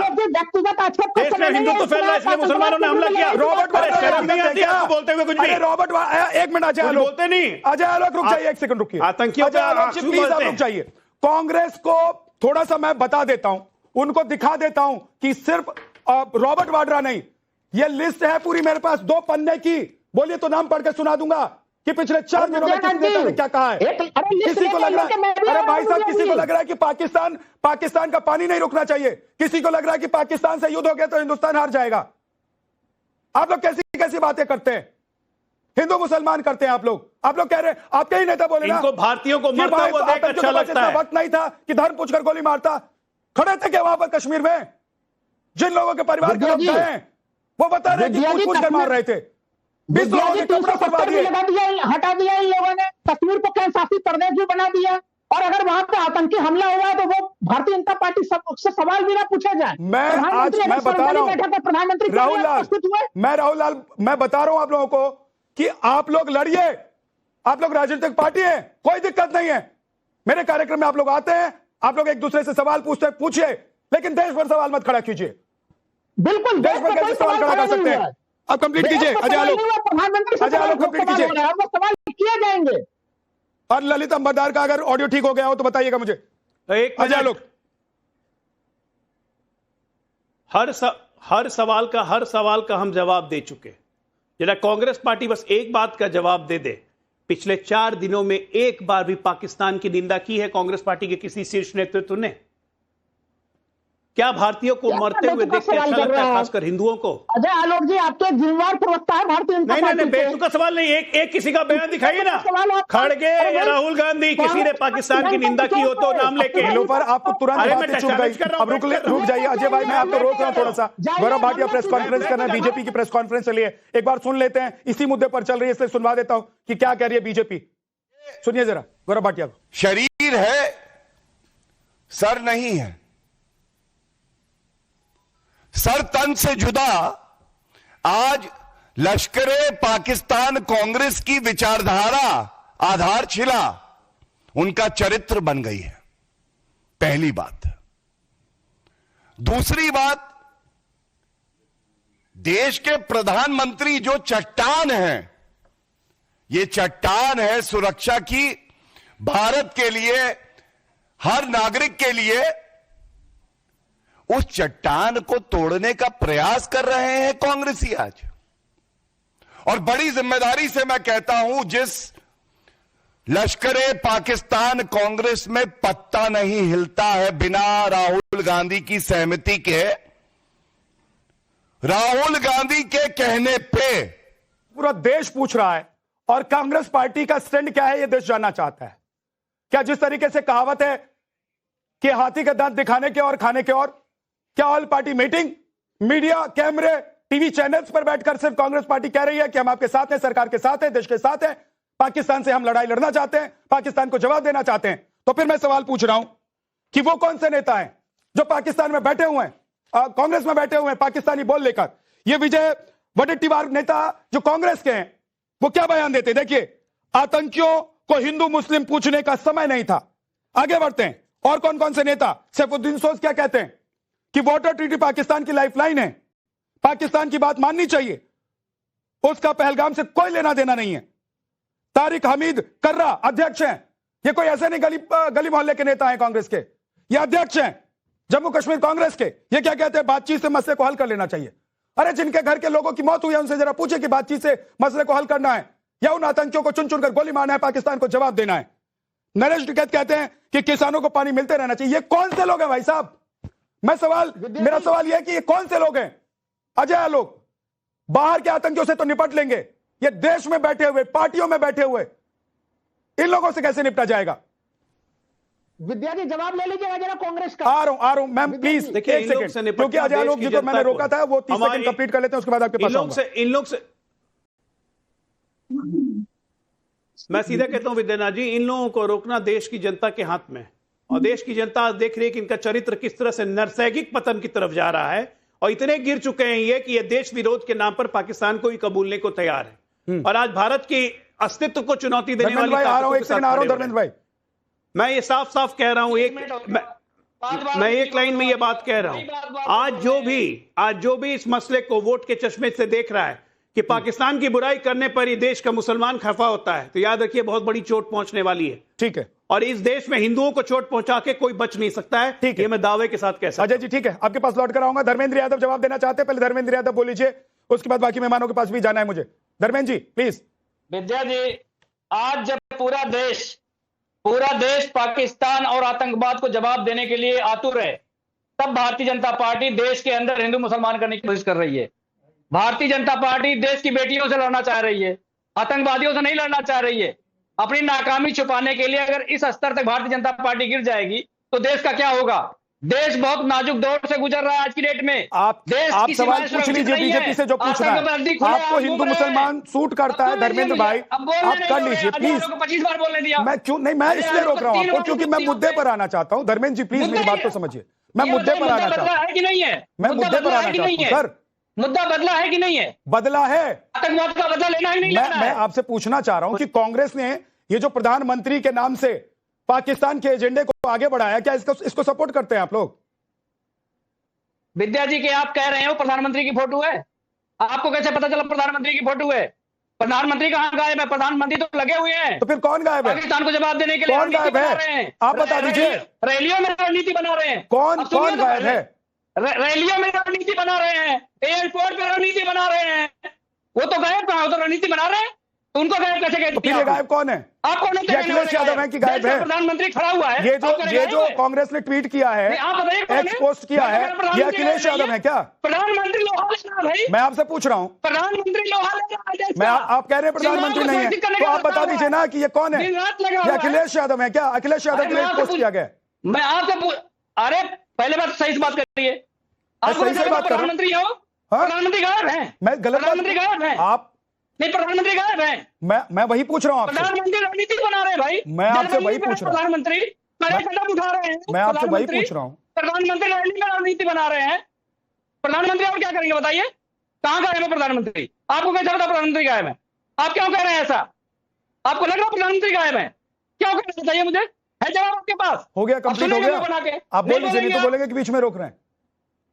देश में हिंदुत्व फैल रहा है इसलिए मुसलमानों ने हमला किया। रॉबर्ट वाड्रा नहीं आती आपको बोलते हुए कुछ भी? रॉबर्ट, एक मिनट अजय आलोक, बोलते नहीं। अजय आलोक रुक जाइए, एक सेकंड रुकिए। आतंकियों अजय आलोक जी प्लीज आप रुक जाइए। कांग्रेस को थोड़ा सा मैं बता देता हूं, उनको दिखा देता हूं कि सिर्फ रॉबर्ट वाड्रा नहीं, ये लिस्ट है पूरी मेरे पास 2 पन्ने की। बोलिए तो नाम पढ़ के सुना दूंगा कि पिछले 4 दिनों में किस नेता ने क्या कहा है। किसी को लग रहा है, अरे भाई साहब, किसी को लग रहा है कि पाकिस्तान का पानी नहीं रुकना चाहिए, किसी को लग रहा है कि पाकिस्तान से युद्ध हो गया तो हिंदुस्तान हार जाएगा। आप लोग कैसी कैसी बातें करते हैं, हिंदू मुसलमान करते हैं आप लोग कह रहे हैं, आपके ही नेता बोले ना इनको भारतीयों को मरता हुआ देख अच्छा लगता है। वक्त नहीं था कि धर्म पूछकर गोली मारता। खड़े थे क्या वहां पर कश्मीर में? जिन लोगों के परिवार के लोग गए हैं वो बता रहे हैं कि पूछ कर मार रहे थे। 20 लोगों के कपड़े करवा दिए, हटा दिया इन लोगों ने, कश्मीर को केंद्र शासित प्रदेश भी बना दिया। और अगर वहां पे आतंकी हमला हुआ तो वो भारतीय जनता पार्टी से सवाल भी ना पूछा जाए। मैं बता रहा हूं प्रधानमंत्री राहुल लाल, मैं बता रहा हूं आप लोगों को कि आप लोग लड़िए, आप लोग राजनीतिक पार्टी है, कोई दिक्कत नहीं है। मेरे कार्यक्रम में आप लोग आते हैं, आप लोग एक दूसरे से सवाल पूछते हैं, पूछिए, लेकिन देश भर सवाल मत खड़ा कीजिए। बिल्कुल देश भर कैसे सवाल खड़ा कर सकते हैं? आप कंप्लीट कीजिए अजय आलोक, कंप्लीट कीजिए, सवाल किए जाएंगे। और ललित अंबरदार का अगर ऑडियो ठीक हो गया हो तो बताइएगा मुझे। अजय आलोक, हर सवाल का हम जवाब दे चुके। जरा कांग्रेस पार्टी बस एक बात का जवाब दे दे, पिछले 4 दिनों में एक बार भी पाकिस्तान की निंदा की है कांग्रेस पार्टी के किसी शीर्ष नेतृत्व ने? क्या भारतीयों को मरते हुए देख के अच्छा लगता है, खासकर हिंदुओं को? अजय आलोक जी, आपके जिम्मेवार प्रवक्ता है भारतीय जनता पार्टी। नहीं, बेतुका सवाल नहीं, एक किसी का बयान दिखाइए ना। खड़गे या राहुल गांधी किसी ने पाकिस्तान की निंदा की हो तो नाम लेके पर आपको तुरंत बातें चुप गई। अब रुक जाइए अजय भाई, मैं आपको रोक रहा हूं थोड़ा सा। गौरव भाटिया प्रेस कॉन्फ्रेंस करना है, बीजेपी की प्रेस कॉन्फ्रेंस चलिए एक बार सुन लेते हैं, इसी मुद्दे पर चल रही है इसलिए सुनवा देता हूं कि क्या कह रही है बीजेपी। सुनिए जरा गौरव भाटिया को। शरीर है, सर नहीं है। सर तन से जुदा आज लश्करे पाकिस्तान कांग्रेस की विचारधारा आधारशिला उनका चरित्र बन गई है, पहली बात। दूसरी बात, देश के प्रधानमंत्री जो चट्टान हैं, ये चट्टान है सुरक्षा की, भारत के लिए, हर नागरिक के लिए, उस चट्टान को तोड़ने का प्रयास कर रहे हैं कांग्रेसी आज। और बड़ी जिम्मेदारी से मैं कहता हूं, जिस लश्करे पाकिस्तान कांग्रेस में पत्ता नहीं हिलता है बिना राहुल गांधी की सहमति के, राहुल गांधी के कहने पे पूरा देश पूछ रहा है और कांग्रेस पार्टी का स्टैंड क्या है, यह देश जानना चाहता है। क्या जिस तरीके से कहावत है कि हाथी के दांत दिखाने के और खाने के और, क्या ऑल पार्टी मीटिंग, मीडिया, कैमरे, टीवी चैनल्स पर बैठकर सिर्फ कांग्रेस पार्टी कह रही है कि हम आपके साथ हैं, सरकार के साथ हैं, देश के साथ हैं, पाकिस्तान से हम लड़ाई लड़ना चाहते हैं, पाकिस्तान को जवाब देना चाहते हैं? तो फिर मैं सवाल पूछ रहा हूं कि वो कौन से नेता हैं जो पाकिस्तान में बैठे हुए हैं, कांग्रेस में बैठे हुए हैं, पाकिस्तानी बोल लेकर? ये विजय वडेट्टीवार नेता जो कांग्रेस के हैं, वो क्या बयान देते? देखिए, आतंकियों को हिंदू मुस्लिम पूछने का समय नहीं था। आगे बढ़ते हैं, और कौन कौन से नेता? सैफुद्दीन सोज क्या कहते हैं? कि वाटर ट्रीटी पाकिस्तान की लाइफलाइन है, पाकिस्तान की बात माननी चाहिए, उसका पहलगाम से कोई लेना देना नहीं है। तारिक हमीद कर्रा अध्यक्ष हैं, ये कोई ऐसे नहीं गली मोहल्ले के नेता हैं कांग्रेस के, ये अध्यक्ष हैं जम्मू कश्मीर कांग्रेस के। ये क्या कहते हैं, बातचीत से मसले को हल कर लेना चाहिए। अरे जिनके घर के लोगों की मौत हुई है उनसे जरा पूछे कि बातचीत से मसले को हल करना है या उन आतंकियों को चुन चुन कर गोली मारना है, पाकिस्तान को जवाब देना है। नरेश टिकैत कहते हैं कि किसानों को पानी मिलते रहना चाहिए। ये कौन से लोग हैं भाई साहब? मेरा सवाल यह है कि ये कौन से लोग हैं? अजय लोग बाहर के आतंकियों से तो निपट लेंगे, ये देश में बैठे हुए, पार्टियों में बैठे हुए इन लोगों से कैसे निपटा जाएगा? विद्या जी जवाब ले लीजिएगा जरा कांग्रेस का। आ रहा हूं मैम, प्लीज देखिए, एक सेकंड, क्योंकि अजय लोग जिनको मैंने रोका था वो 30 सेकंड कंप्लीट कर लेते हैं, उसके बाद आपके पास आऊंगा। इन लोग से मैं सीधा कहता हूं विद्यानाथ जी, इन लोगों को रोकना देश की जनता के हाथ में है। और देश की जनता देख रही है कि इनका चरित्र किस तरह से नरसैगिक पतन की तरफ जा रहा है, और इतने गिर चुके हैं ये कि ये देश विरोध के नाम पर पाकिस्तान को ही कबूलने को तैयार है, और आज भारत की अस्तित्व को चुनौती देने वाली ताकतों के साथ खड़े हो रहे हैं। मैं ये साफ साफ कह रहा हूं, मैं एक लाइन में ये बात कह रहा हूं, आज जो भी इस मसले को वोट के चश्मे से देख रहा है कि पाकिस्तान की बुराई करने पर ही देश का मुसलमान खफा होता है, तो याद रखिए बहुत बड़ी चोट पहुंचने वाली है। ठीक है, और इस देश में हिंदुओं को चोट पहुंचा के कोई बच नहीं सकता है, ठीक है, ये मैं दावे के साथ कह सकता हूं। अजय जी ठीक है, आपके पास लौट कर आऊंगा। धर्मेंद्र यादव जवाब देना चाहते हैं, पहले धर्मेंद्र यादव बोल लीजिए, उसके बाद बाकी मेहमानों के पास भी जाना है मुझे। धर्मेंद्र जी प्लीज। विद्या जी, आज जब पूरा देश पाकिस्तान और आतंकवाद को जवाब देने के लिए आतुर है, तब भारतीय जनता पार्टी देश के अंदर हिंदू मुसलमान करने की कोशिश कर रही है। भारतीय जनता पार्टी देश की बेटियों से लड़ना चाह रही है, आतंकवादियों से नहीं लड़ना चाह रही है। अपनी नाकामी छुपाने के लिए अगर इस स्तर तक भारतीय जनता पार्टी गिर जाएगी तो देश का क्या होगा? देश बहुत नाजुक दौर से गुजर रहा है आज की डेट में। आप सवाल पूछ लीजिए बीजेपी से जो पूछना है। आपको हिंदू मुसलमान सूट करता है धर्मेंद्र भाई, आप कर लीजिए प्लीज। 25 बार बोलने दिया। मैं क्यों नहीं, मैं इसलिए रोक रहा हूं आपको क्योंकि मैं मुद्दे पर आना चाहता हूं। धर्मेंद्र जी प्लीज मेरी बात को समझिए, मैं मुद्दे पर आना चाहता हूं। है कि नहीं है? मैं मुद्दे पर आना चाहता हूं सर। मुद्दा बदला है कि नहीं है? बदला है। आतंकवाद का बदला लेना है कि नहीं लेना है? मैं आपसे पूछना चाह रहा हूं कि कांग्रेस ने ये जो प्रधानमंत्री के नाम से पाकिस्तान के एजेंडे को आगे बढ़ाया, क्या इसको सपोर्ट करते हैं आप लोग? विद्या जी के आप कह रहे हैं वो प्रधानमंत्री की फोटो है, आपको कैसे पता चला प्रधानमंत्री की फोटो है? प्रधानमंत्री कहां गायब है? प्रधानमंत्री तो लगे हुए हैं। तो फिर कौन गायब है? पाकिस्तान को जवाब देने के लिए कौन गायब है? आप बता दीजिए। रैलियों में रणनीति बना रहे हैं। कौन गायब है? रैलियों में रणनीति बना रहे हैं, एयरपोर्ट पे रणनीति बना रहे हैं। वो तो गायब कहां? वो तो रणनीति बना रहे हैं, तो उनको गायब कैसे कहते हैं? तो फिर ये गायब कौन है? आप कौन? अखिलेश यादव है कि गायब है? प्रधानमंत्री खड़ा हुआ है। ये जो कांग्रेस ने ट्वीट किया है, एक्सपोस्ट किया है, ये अखिलेश यादव है क्या? प्रधानमंत्री लोहा लेना भाई, मैं आपसे पूछ रहा हूं। प्रधानमंत्री लोहा लेना। मैं आप कह रहे हैं प्रधानमंत्री नहीं है, तो आप बता दीजिए ना कि ये कौन है? ये अखिलेश यादव है क्या? अखिलेश यादव के लिए पोस्ट किया गया? मैं आपसे अरे पहले बात सही से बात करिए। आप सही से बात कर रहा हूं। प्रधानमंत्री हो? प्रधानमंत्री गायब है? मैं गलत प्रधानमंत्री गायब है? आप नहीं, प्रधानमंत्री गायब है। मैं वही पूछ रहा हूं आपसे। प्रधानमंत्री रणनीति बना रहे हैं भाई। मैं आपसे वही पूछ रहा हूं। प्रधानमंत्री कड़े कदम उठा रहे हैं। मैं आपसे वही पूछ रहा हूं। प्रधानमंत्री रणनीति बना रहे हैं। प्रधानमंत्री और क्या करेंगे बताइए? कहां गायब है प्रधानमंत्री? आपको कैसे पता प्रधानमंत्री गायब है? आप क्यों कह रहे हैं ऐसा? आपको लग रहा है प्रधानमंत्री गायब है? क्यों कह रहे हैं बताइए मुझे? है जवाब आपके पास? हो गया, कंप्लीट हो गया। बना के आप बोल लीजिए, नहीं तो बोलेंगे कि बीच में रोक रहे हैं।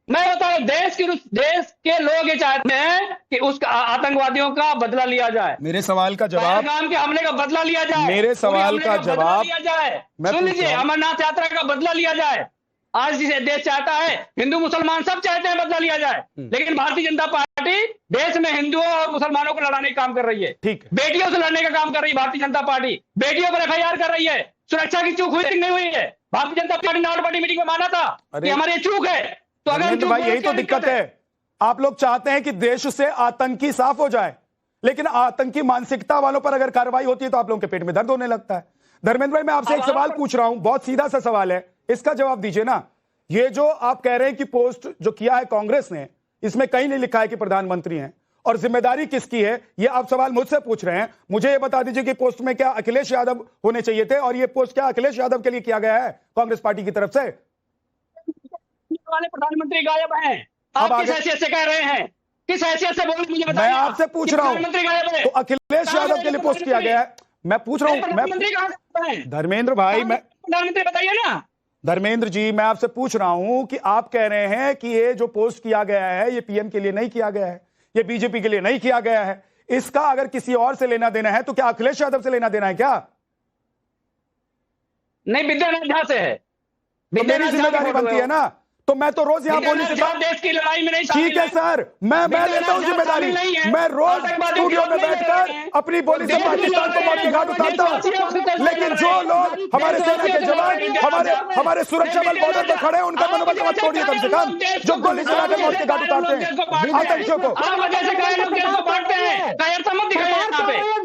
मैं बता रहा हूं, देश के लोग ये चाहते हैं कि उस आतंकवादियों का बदला लिया जाए। मेरे सवाल का जवाब, पहलगाम के हमले का बदला लिया जाए। मेरे सवाल का जवाब लिया जाए। सुन लीजिए, अमरनाथ यात्रा का बदला लिया जाए। आज जिसे देश चाहता है, हिंदू मुसलमान सब चाहते हैं बदला लिया जाए, लेकिन भारतीय जनता पार्टी देश में हिंदुओं और मुसलमानों को लड़ाने का काम कर रही है। ठीक है, बेटियों से लड़ने का काम कर रही है भारतीय जनता पार्टी। बेटियों पर FIR कर रही है। सुरक्षा की चूक हुई नहीं हुई है? भारतीय जनता पार्टी ने ऑल पार्टी मीटिंग में माना था कि हमारी चूक है। तो अगर भाई यही तो दिक्कत है, आप लोग चाहते हैं कि देश से आतंकी साफ हो जाए, लेकिन आतंकी मानसिकता वालों पर अगर कार्रवाई होती है तो आप लोगों के पेट में दर्द होने लगता है। धर्मेंद्र भाई, मैं आपसे एक सवाल पूछ रहा हूं, बहुत सीधा सा सवाल है, इसका जवाब दीजिए ना। ये जो आप कह रहे हैं कि पोस्ट जो किया है कांग्रेस ने, इसमें कहीं नहीं लिखा है कि प्रधानमंत्री हैं, और जिम्मेदारी किसकी है, ये आप सवाल मुझसे पूछ रहे हैं। मुझे ये बता दीजिए कि पोस्ट में क्या अखिलेश यादव होने चाहिए थे, और ये पोस्ट क्या अखिलेश यादव के लिए किया गया है कांग्रेस पार्टी की तरफ से? वाले प्रधानमंत्री गायब हैं। आप किस हैसियत से कह रहे हैं? किस हैसियत से बोल मुझे बताइए। मैं आपसे पूछ रहा हूं, तो अखिलेश यादव के लिए पोस्ट किया गया है, मैं पूछ रहा हूं। मैं धर्मेंद्र भाई, मैं प्रधानमंत्री बताइए ना। धर्मेंद्र जी, मैं आपसे पूछ रहा हूं कि आप कह रहे हैं कि ये जो पोस्ट किया गया है ये पीएम के लिए नहीं किया गया है, ये बीजेपी के लिए नहीं किया गया है, इसका अगर किसी और से लेना देना है तो क्या अखिलेश यादव से लेना देना है क्या? नहीं, विद्यानाथ झा से है। तो मेरी जिम्मेदारी बनती है ना, तो मैं तो रोज यहाँ बोली देश की लड़ाई में नहीं। ठीक है सर, मैं लेता हूँ जिम्मेदारी, मैं रोज स्टूडियो में बैठकर अपनी बोली से पाकिस्तान को मौत की घाट उतारता हूँ, लेकिन जो लोग हमारे सेना के जवान हमारे सुरक्षा बल बॉर्डर पर खड़े हैं उनका मनोबल मत तोड़िए कम से कम, जो गोली चलाकर मौत की घाट उतारते हैं आतंकियों को।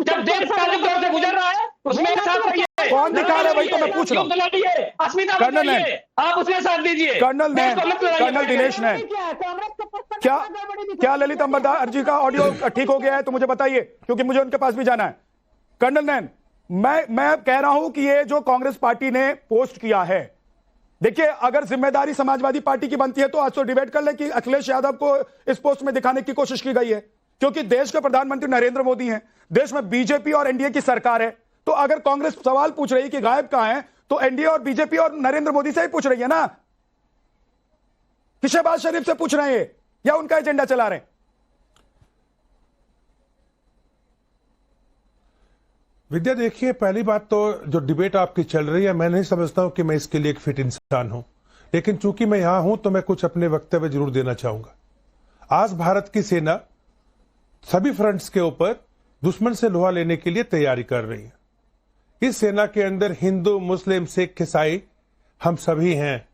जब देश कानून दौर से गुजर रहा है उसमें एक साथ रहिए। कौन दिखा रहा है वही तो मैं पूछ रहा हूँ। कर्नल ने, आप उसमें साथ दीजिए। कर्नल ने, कर्नल दिनेश ने, क्या ललित अंबरदार जी का ऑडियो ठीक हो गया है तो मुझे बताइए, क्योंकि मुझे उनके पास भी जाना है। कर्नल नैन, मैं कह रहा हूं कि ये जो कांग्रेस पार्टी ने पोस्ट किया है, देखिए अगर जिम्मेदारी समाजवादी पार्टी की बनती है तो आज तो डिबेट कर ले कि अखिलेश यादव को इस पोस्ट में दिखाने की कोशिश की गई है, क्योंकि देश के प्रधानमंत्री नरेंद्र मोदी हैं, देश में बीजेपी और एनडीए की सरकार है। तो अगर कांग्रेस सवाल पूछ रही है कि गायब कहां है, तो एनडीए और बीजेपी और नरेंद्र मोदी से ही पूछ रही है ना, कि शहबाज शरीफ से पूछ रहे हैं या उनका एजेंडा चला रहे हैं? विद्या, देखिए पहली बात तो जो डिबेट आपकी चल रही है मैं नहीं समझता हूं कि मैं इसके लिए एक फिट इंसान हूं, लेकिन चूंकि मैं यहां हूं तो मैं कुछ अपने वक्तव्य जरूर देना चाहूंगा। आज भारत की सेना सभी फ्रंट्स के ऊपर दुश्मन से लोहा लेने के लिए तैयारी कर रही है। इस सेना के अंदर हिंदू, मुस्लिम, सिख, ईसाई हम सभी हैं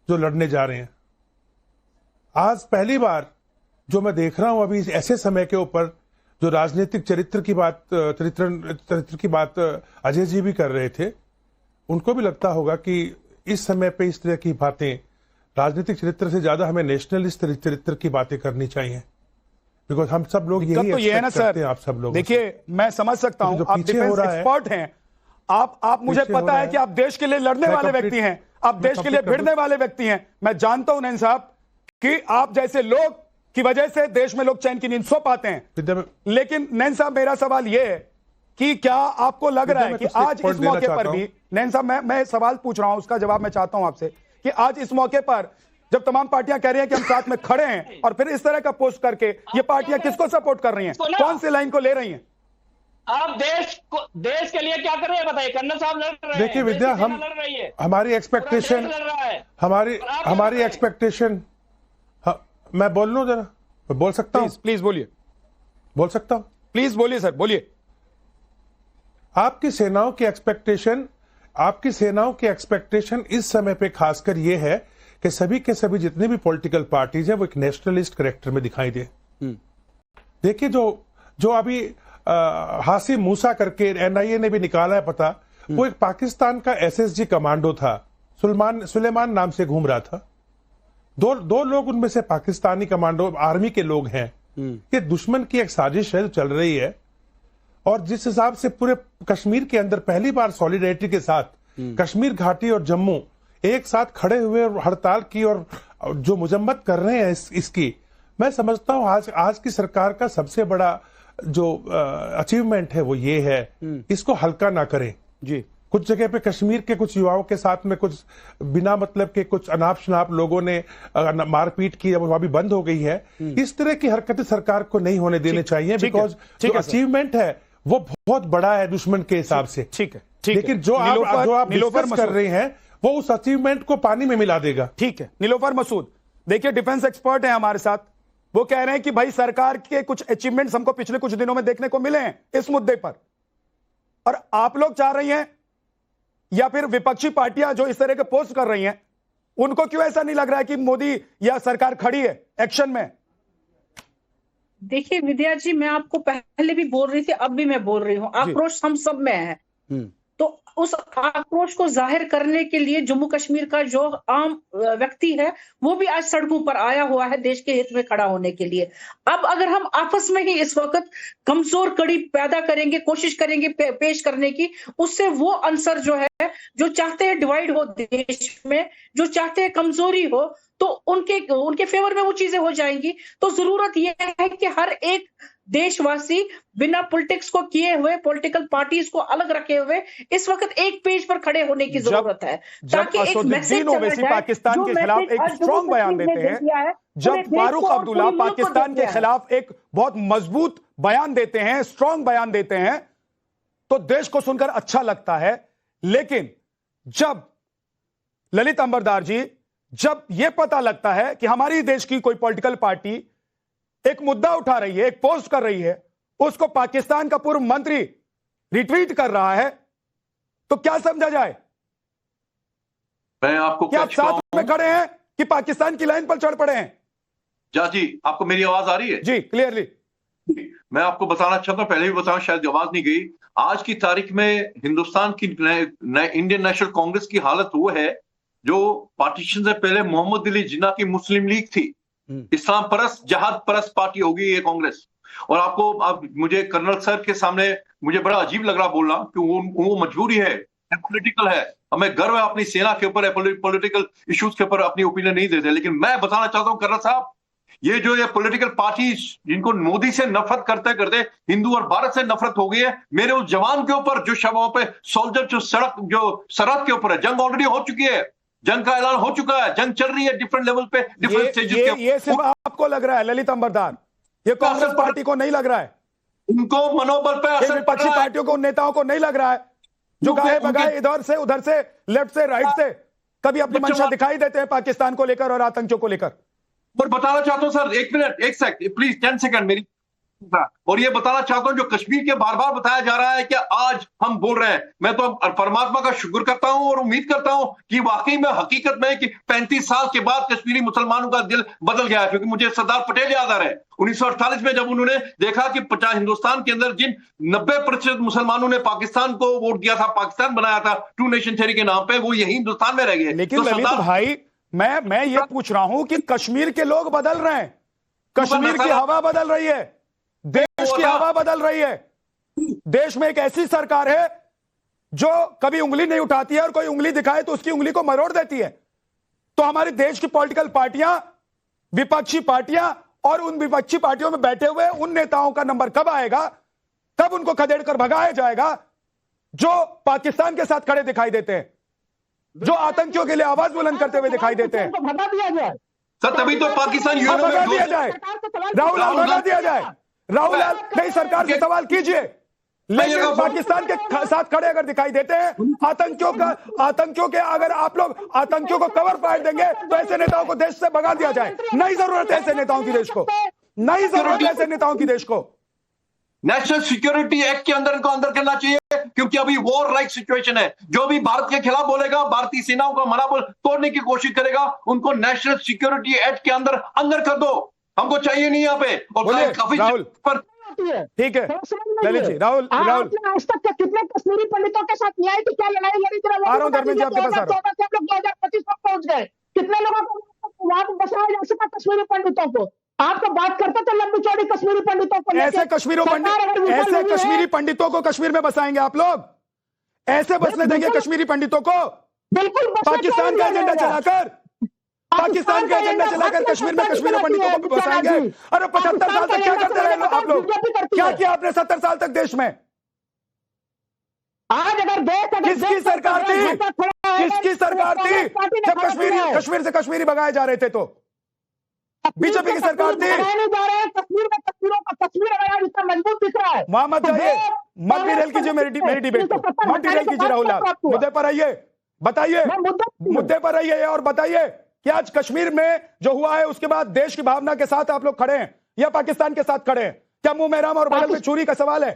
जो लड़ने जा रहे हैं। आज पहली बार जो मैं देख रहा हूं अभी ऐसे समय के ऊपर जो राजनीतिक चरित्र की बात अजय जी भी कर रहे थे, उनको भी लगता होगा कि इस समय पे इस तरह की बातें राजनीतिक चरित्र से ज्यादा हमें नेशनलिस्ट चरित्र की बातें करनी चाहिए, बिकॉज हम सब लोग यही तो ये है ना सर। आप सब लोग देखिए, मैं समझ सकता हूं, आप डिफेंस एक्सपर्ट हैं, आप मुझे पता है कि आप देश के लिए लड़ने वाले व्यक्ति हैं, आप देश के लिए भिड़ने वाले व्यक्ति हैं। मैं जानता हूं नैन साहब कि आप जैसे लोग की वजह से देश में लोग चैन की नींद सो पाते हैं, लेकिन नैन साहब मेरा सवाल यह है कि क्या आपको लग रहा है कि आज इस मौके पर भी, नैन साहब मैं सवाल पूछ रहा हूं, उसका जवाब मैं चाहता हूं आपसे, कि आज इस मौके पर जब तमाम पार्टियां कह रही हैं कि हम साथ में खड़े हैं और फिर इस तरह का पोस्ट करके ये पार्टियां किसको सपोर्ट कर रही हैं, कौन सी लाइन को ले रही हैं? आप देश के लिए क्या कर रहे हैं बताइए। कर्नल साहब लड़ रहे हैं। देखिए विद्या, हमारी एक्सपेक्टेशन हमारी एक्सपेक्टेशन, मैं बोल लूं जरा, मैं बोल सकता हूं? प्लीज बोलिए। बोल सकता हूं? प्लीज बोलिए सर, बोलिए। आपकी सेनाओं की एक्सपेक्टेशन इस समय पे खासकर यह है कि सभी के सभी जितने भी पॉलिटिकल पार्टीज हैं वो एक नेशनलिस्ट कैरेक्टर में दिखाई दे। देखिए जो अभी हासिम मूसा करके एनआईए ने भी निकाला है पता, वो एक पाकिस्तान का एसएसजी कमांडो था, सुलेमान नाम से घूम रहा था। दो लोग उनमें से पाकिस्तानी कमांडो आर्मी के लोग हैं। ये दुश्मन की एक साजिश है जो चल रही है, और जिस हिसाब से पूरे कश्मीर के अंदर पहली बार सॉलिडेरिटी के साथ कश्मीर घाटी और जम्मू एक साथ खड़े हुए और हड़ताल की और जो मजम्मत कर रहे हैं इसकी, मैं समझता हूं आज की सरकार का सबसे बड़ा जो अचीवमेंट है वो ये है, इसको हल्का ना करें जी। कुछ जगह पे कश्मीर के कुछ युवाओं के साथ में कुछ बिना मतलब के कुछ अनाप शनाप लोगों ने मारपीट की, अब वहां भी बंद हो गई है। इस तरह की हरकतें सरकार को नहीं होने देने चाहिए, बिकॉज जो अचीवमेंट है वो बहुत बड़ा है दुश्मन के हिसाब से। ठीक है, लेकिन जो आप डिस्कस कर रहे हैं वो उस अचीवमेंट को पानी में मिला देगा। ठीक है, नीलोफर मसूद, देखिए डिफेंस एक्सपर्ट है हमारे साथ, वो कह रहे हैं कि भाई सरकार के कुछ अचीवमेंट्स हमको पिछले कुछ दिनों में देखने को मिले हैं इस मुद्दे पर, और आप लोग चाह रही हैं या फिर विपक्षी पार्टियां जो इस तरह के पोस्ट कर रही हैं, उनको क्यों ऐसा नहीं लग रहा है कि मोदी या सरकार खड़ी है एक्शन में? देखिए विद्या जी, मैं आपको पहले भी बोल रही थी, अब भी मैं बोल रही हूँ, आक्रोश हम सब में है। तो उस आक्रोश को जाहिर करने के लिए जम्मू कश्मीर का जो आम व्यक्ति है वो भी आज सड़कों पर आया हुआ है देश के हित में खड़ा होने के लिए। अब अगर हम आपस में ही इस वक्त कमजोर कड़ी पैदा करेंगे, कोशिश करेंगे पेश करने की, उससे वो आंसर जो है, जो चाहते हैं डिवाइड हो देश में, जो चाहते हैं कमजोरी हो, तो उनके फेवर में वो चीजें हो जाएंगी। तो जरूरत यह है कि हर एक देशवासी बिना पॉलिटिक्स को किए हुए, पॉलिटिकल पार्टीज को अलग रखे हुए इस वक्त एक पेज पर खड़े होने की जरूरत है, ताकि एक मैसेज चला जाए। पाकिस्तान के खिलाफ एक स्ट्रॉन्ग बयान देते हैं, जब फारूक अब्दुल्ला पाकिस्तान के खिलाफ एक बहुत मजबूत बयान देते हैं, स्ट्रॉन्ग बयान देते हैं, तो देश को सुनकर अच्छा लगता है। लेकिन जब ललित अंबरदार जी, जब यह पता लगता है कि हमारी देश की कोई पॉलिटिकल पार्टी एक मुद्दा उठा रही है, एक पोस्ट कर रही है, उसको पाकिस्तान का पूर्व मंत्री रिट्वीट कर रहा है, तो क्या समझा जाए? मैं आपको क्या आप साथ में खड़े हैं कि पाकिस्तान की लाइन पर चढ़ पड़े हैं? जज जी, आपको मेरी आवाज आ रही है? जी, क्लियरली। मैं आपको बताना चाहता हूं, पहले भी बताऊं, शायद आवाज नहीं गई। आज की तारीख में हिंदुस्तान की इंडियन नेशनल कांग्रेस की हालत वो है जो पार्टीशन से पहले मोहम्मद अली जिन्ना की मुस्लिम लीग थी। इस्लाम परस्त, जहाद परस्त पार्टी होगी ये कांग्रेस। और आपको अब मुझे कर्नल सर के सामने मुझे बड़ा अजीब लग रहा बोलना कि वो मजबूरी है, पॉलिटिकल है, हमें गर्व है अपनी सेना के ऊपर, पॉलिटिकल इश्यूज के ऊपर अपनी ओपिनियन नहीं देते। लेकिन मैं बताना चाहता हूं कर्नल साहब, ये पॉलिटिकल पार्टी जिनको मोदी से नफरत करते करते हिंदू और भारत से नफरत हो गई है, मेरे उस जवान के ऊपर जो शवों पे सोल्जर जो सरहद के ऊपर है, जंग ऑलरेडी हो चुकी है, जंग का ऐलान हो चुका है, जंग चल रही है डिफरेंट लेवल पे, डिफरेंट स्टेजेस पे। ये सिर्फ आपको लग रहा है ललित अंबरदार, ये कांग्रेस पार्टी को नहीं लग रहा है, उनको मनोबल पे असर विपक्षी पार्टियों को, नेताओं को नहीं लग रहा है, जो गाए बगाए इधर से उधर से, लेफ्ट से राइट से कभी अपनी मंशा दिखाई देते हैं पाकिस्तान को लेकर और आतंकियों को लेकर। और बताना चाहता हूं सर, एक मिनट, एक सेकंड प्लीज, 10 सेकंड मेरी। और ये बताना चाहता हूं जो कश्मीर के बार बार बताया जा रहा है कि आज हम बोल रहे हैं, मैं तो परमात्मा का शुक्र करता हूं और उम्मीद करता हूं कि वाकई में हकीकत में कि 35 साल के बाद कश्मीरी मुसलमानों का दिल बदल गया है। क्योंकि मुझे सरदार पटेल याद आ रहे हैं 1948 में, जब उन्होंने देखा कि हिंदुस्तान के अंदर जिन 90% मुसलमानों ने पाकिस्तान को वोट दिया था, पाकिस्तान बनाया था टू नेशन थ्योरी के नाम पे, वो यही हिंदुस्तान में रह गए। लेकिन ललित भाई, मैं ये पूछ रहा हूं कि कश्मीर के लोग बदल रहे हैं, कश्मीर की हवा बदल रही है, देश की हवा बदल रही है। देश में एक ऐसी सरकार है जो कभी उंगली नहीं उठाती है और कोई उंगली दिखाए तो उसकी उंगली को मरोड़ देती है। तो हमारे देश की पॉलिटिकल पार्टियां, विपक्षी पार्टियां और उन विपक्षी पार्टियों में बैठे हुए उन नेताओं का नंबर कब आएगा, कब उनको खदेड़ कर भगाया जाएगा जो पाकिस्तान के साथ खड़े दिखाई देते हैं, जो आतंकियों के लिए आवाज बुलंद करते हुए दिखाई देते हैं? भगा दिया जाए सर, तभी तो पाकिस्तान भगा दिया जाए, राहुल भगा दिया जाए। राहुल नई सरकार से सवाल कीजिए, लेकिन पाकिस्तान के साथ खड़े अगर दिखाई देते हैं, आतंकियों के अगर आप लोग आतंकियों को कवर फायर देंगे तो ऐसे नेताओं को देश से भगा दिया जाए। नहीं जरूरत है ऐसे नेताओं की देश को, नहीं जरूरत है ऐसे नेताओं की देश को। नेशनल सिक्योरिटी एक्ट के अंदर इनको अंदर करना चाहिए, क्योंकि अभी वॉर लाइक सिचुएशन है। जो भी भारत के खिलाफ बोलेगा, भारतीय सेनाओं का मनोबल तोड़ने की कोशिश करेगा, उनको नेशनल सिक्योरिटी एक्ट के अंदर कर दो। हमको चाहिए नहीं यहाँ पे। और काफी राहुल ठीक है ललित जी, राहुल आज तक के कितने कश्मीरी पंडितों के साथ न्याय की क्या लड़ाई लड़ी? आ रहा हूं धर्मेंद्र जी आपके पास आ रहा हूं। 2025 तक पहुंच गए, कितने लोगों को वहां पर बसाया जा सका कश्मीरी पंडितों को? आप तो बात करते थे लंबी चौड़ी कश्मीरी पंडितों को, ऐसे कश्मीरी पंडितों को कश्मीर में बसाएंगे आप लोग? ऐसे बसने देंगे कश्मीरी पंडितों को? बिल्कुल पाकिस्तान का एजेंडा चलाकर, पाकिस्तान का एजेंडा चलाकर कश्मीर में कश्मीरी पंडितों को बसाएंगे? अरे 75 साल तक क्या करते रहे आप लोग? क्या किया आपने 70 साल तक देश में? आज अगर देश किसकी सरकार थी, किसकी सरकार थी जब कश्मीर से कश्मीरी भगाए जा रहे थे? तो बीजेपी की सरकार थी। कश्मीर अगर इतना मजबूत दिख रहा है, वहां मत जाइए, मत डिटेल कीजिए मेरी डिबेट को, मत डिटेल कीजिए राहुल। मुद्दे पर आइए, बताइए, मुद्दे पर आइए और बताइए कि आज कश्मीर में जो हुआ है उसके बाद देश की भावना के साथ आप लोग खड़े हैं या पाकिस्तान के साथ खड़े हैं? क्या मुंह में राम और बगल में छुरी का सवाल है?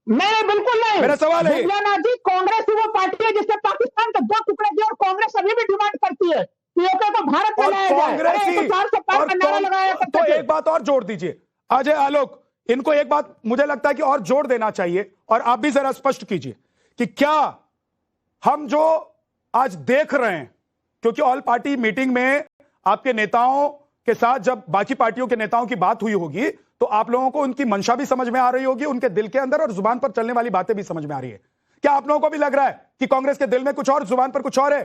नहीं, बिल्कुल नहीं। मेरा सवाल है, कांग्रेस ही वो पार्टी है जिसने पाकिस्तान के 2 टुकड़े दिए और कांग्रेस अभी भी डिमांड करती है तो भारत में लाया जाए। तो एक बात और जोड़ दीजिए अजय आलोक, इनको एक बात मुझे लगता है कि और जोड़ देना चाहिए और आप भी जरा स्पष्ट कीजिए कि क्या हम जो आज देख रहे हैं, क्योंकि ऑल पार्टी मीटिंग में आपके नेताओं के साथ जब बाकी पार्टियों के नेताओं की बात हुई होगी तो आप लोगों को उनकी मंशा भी समझ में आ रही होगी, उनके दिल के अंदर और जुबान पर चलने वाली बातें भी समझ में आ रही है। क्या आप लोगों को भी लग रहा है कि कांग्रेस के दिल में कुछ और, जुबान पर कुछ और है?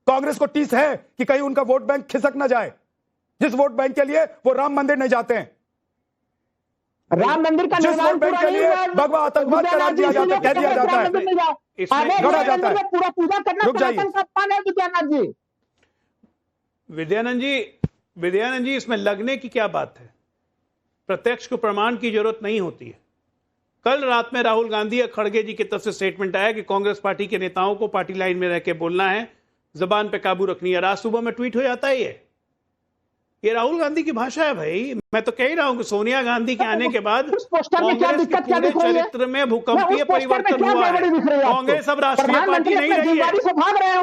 कांग्रेस को टीस है कि कहीं उनका वोट बैंक खिसक ना जाए, जिस वोट बैंक के लिए वो राम मंदिर नहीं जाते हैं? राम मंदिर का जिस निर्माण वोट बैंक पूरा के नहीं लिए हुआ है, भगवा आतंकवाद करार दिया जाता है, कह दिया जाता है, गढ़ा जाता है। पूरा पूजा करना रुक जाइए। सनातन का अपमान है विद्यानाथ जी। विद्यानंद जी इसमें लगने की क्या बात है? प्रत्यक्ष को प्रमाण की जरूरत नहीं होती है। कल रात में राहुल गांधी या खड़गे जी की तरफ से स्टेटमेंट आया कि कांग्रेस पार्टी के नेताओं को पार्टी लाइन में रह के बोलना है, जबान पे काबू रखनी है। आज सुबह में ट्वीट हो जाता है ये राहुल गांधी की भाषा है भाई। मैं तो कह ही रहा हूं कि सोनिया गांधी के आने के बाद कांग्रेस के पूरे चरित्र में भूकंपीय परिवर्तन हुआ है। कांग्रेस अब राष्ट्रीय पार्टी नहीं रही है।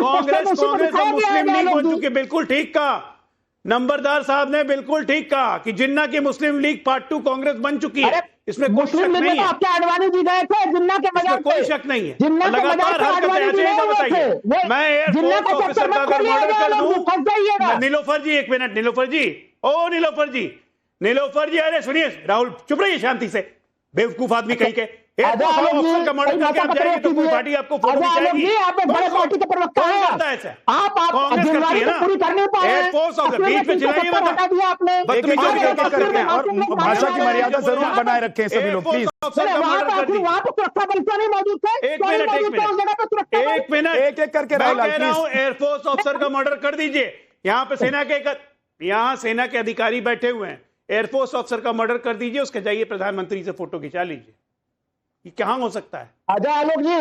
कांग्रेस अब मुस्लिम लीग बन चुकी है। बिल्कुल ठीक कहा नंबरदार साहब ने, बिल्कुल ठीक कहा कि जिन्ना की मुस्लिम लीग पार्ट 2 कांग्रेस बन चुकी है। इसमें कोई शक नहीं है। आपके आडवाणी जी गए थे जिन्ना के इसमें कोई शक नहीं है। लगातार हरकतें ऐसे ही बताइए। मैं एयरफोर्स ऑफिसर का अगर मर्डर कर दूं, नीलोफर जी, एक मिनट, नीलोफर जी, ओ नीलोफर जी, अरे सुनिए राहुल, चुप रहिए शांति से, बेवकूफ आदमी कहीं के। एयरफोर्स ऑफिसर का मर्डर करके आप जाएंगे तो पूरी पार्टी आपको फोटो खिंचाएगी। पार्टी के प्रवक्ता कौन हैं करता है ऐसा? आप कांग्रेस करती है पूरी कर नहीं पा ना। रहे हैं। एयरफोर्स ऑफिसर बीच में चिल्लाइए मत। और भाषा की मर्यादा जरूर बनाए रखें सभी लोग प्लीज। वहाँ पे सुरक्षा बल क्यों नहीं मौजूद थे? एक मिनट, एक करके मैं राहुल कह रहा हूं एयरफोर्स ऑफिसर का मर्डर कर दीजिए। यहाँ पे सेना के अधिकारी बैठे हुए हैं। एयरफोर्स ऑफिसर का मर्डर कर दीजिए, उसके जाइए प्रधानमंत्री से फोटो खिंचा लीजिए। ये कहां हो सकता है? अजय आलोक जी,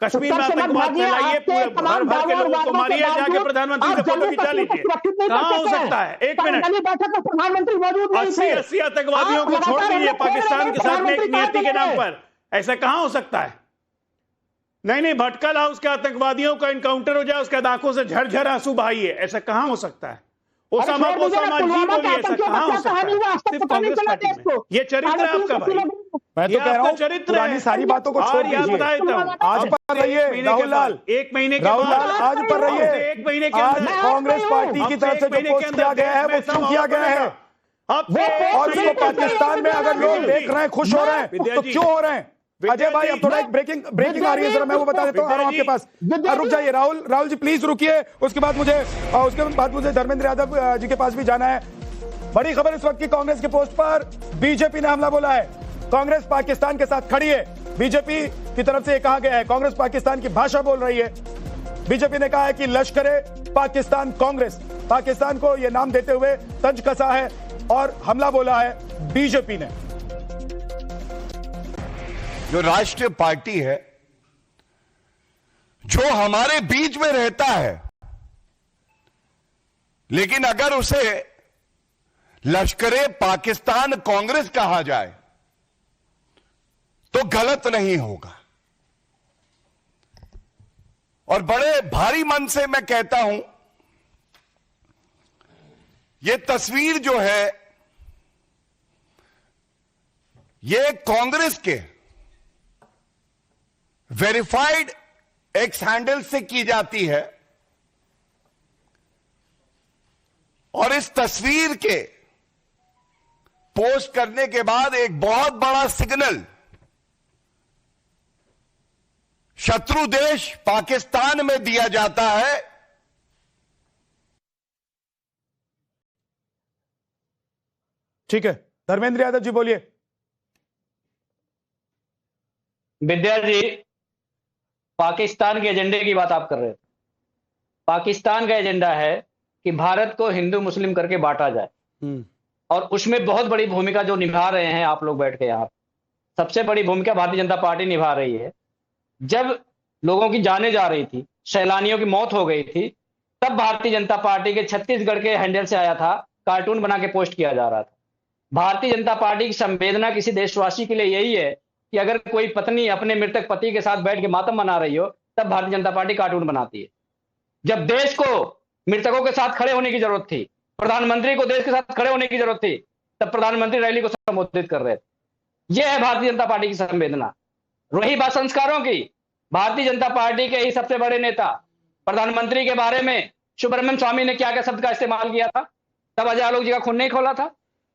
कश्मीर में आतंकवाद फैलाइए, पूरे भर भर के लोगों को मारिए, जाके प्रधानमंत्री से फोटो खिंचा लीजिए। कहां हो सकता है? एक मिनट, बैठक में प्रधानमंत्री मौजूद नहीं थे। 80 आतंकवादियों को छोड़ दीजिए पाकिस्तान के साथ में एक नियति के नाम पर। ऐसा कहां हो सकता है? नहीं, भटकल हाउस के आतंकवादियों का इनकाउंटर हो जाए, उसके आंखों से झरझर आंसू बहाइए। ऐसा कहां हो सकता है? ओसामा को समाज जी बोलिए, ऐसा कहां हो सकता है? सिर्फ कांग्रेस पार्टी में। ये चरित्र है आपका भाई। मैं तो कह रहा हूं चरित्र पुरानी सारी बातों को छोड़ दीजिए। आज पर रहिए राहुल लाल, एक महीने के राहुल लाल, आज पर रहिए। एक महीने के आज अंदर कांग्रेस पार्टी की तरफ से जो पोस्ट किया गया है वो क्यों किया गया है, और इसको पाकिस्तान में अगर लोग देख रहे हैं, खुश हो रहे हैं, तो क्यों हो रहे हैं? अजय भाई, अब थोड़ा एक ब्रेकिंग आ रही है, जरा मैं वो बता देता हूँ आ रहा हूं आपके पास। रुक जाइए राहुल जी, प्लीज रुकिए। उसके बाद मुझे धर्मेंद्र यादव जी के पास भी जाना है। बड़ी खबर इस वक्त की, कांग्रेस के पोस्ट पर बीजेपी ने हमला बोला है। कांग्रेस पाकिस्तान के साथ खड़ी है। बीजेपी की तरफ से यह कहा गया है, कांग्रेस पाकिस्तान की भाषा बोल रही है। बीजेपी ने कहा है कि लश्करे पाकिस्तान कांग्रेस, पाकिस्तान को यह नाम देते हुए तंज कसा है और हमला बोला है बीजेपी ने। जो राष्ट्रीय पार्टी है, जो हमारे बीच में रहता है, लेकिन अगर उसे लश्करे पाकिस्तान कांग्रेस कहा जाए तो गलत नहीं होगा। और बड़े भारी मन से मैं कहता हूं, यह तस्वीर जो है यह कांग्रेस के वेरीफाइड एक्स हैंडल से की जाती है, और इस तस्वीर के पोस्ट करने के बाद एक बहुत बड़ा सिग्नल शत्रु देश पाकिस्तान में दिया जाता है। ठीक है, धर्मेंद्र यादव जी बोलिए। विद्या जी, पाकिस्तान के एजेंडे की बात आप कर रहे थे। पाकिस्तान का एजेंडा है कि भारत को हिंदू मुस्लिम करके बांटा जाए, और उसमें बहुत बड़ी भूमिका जो निभा रहे हैं आप लोग बैठ के यहाँ, सबसे बड़ी भूमिका भारतीय जनता पार्टी निभा रही है। जब लोगों की जाने जा रही थी, सैलानियों की मौत हो गई थी, तब भारतीय जनता पार्टी के छत्तीसगढ़ के हैंडल से आया था, कार्टून बना के पोस्ट किया जा रहा था। भारतीय जनता पार्टी की संवेदना किसी देशवासी के लिए यही है कि अगर कोई पत्नी अपने मृतक पति के साथ बैठ के मातम मना रही हो, तब भारतीय जनता पार्टी कार्टून बनाती है। जब देश को मृतकों के साथ खड़े होने की जरूरत थी, प्रधानमंत्री को देश के साथ खड़े होने की जरूरत थी, तब प्रधानमंत्री रैली को संबोधित कर रहे थे। यह है भारतीय जनता पार्टी की संवेदना। रही बात संस्कारों की, भारतीय जनता पार्टी के ही सबसे बड़े नेता प्रधानमंत्री के बारे में सुब्रमण्यम स्वामी ने क्या क्या शब्द का इस्तेमाल किया था, तब अजय आलोक जी का खून नहीं खोला था।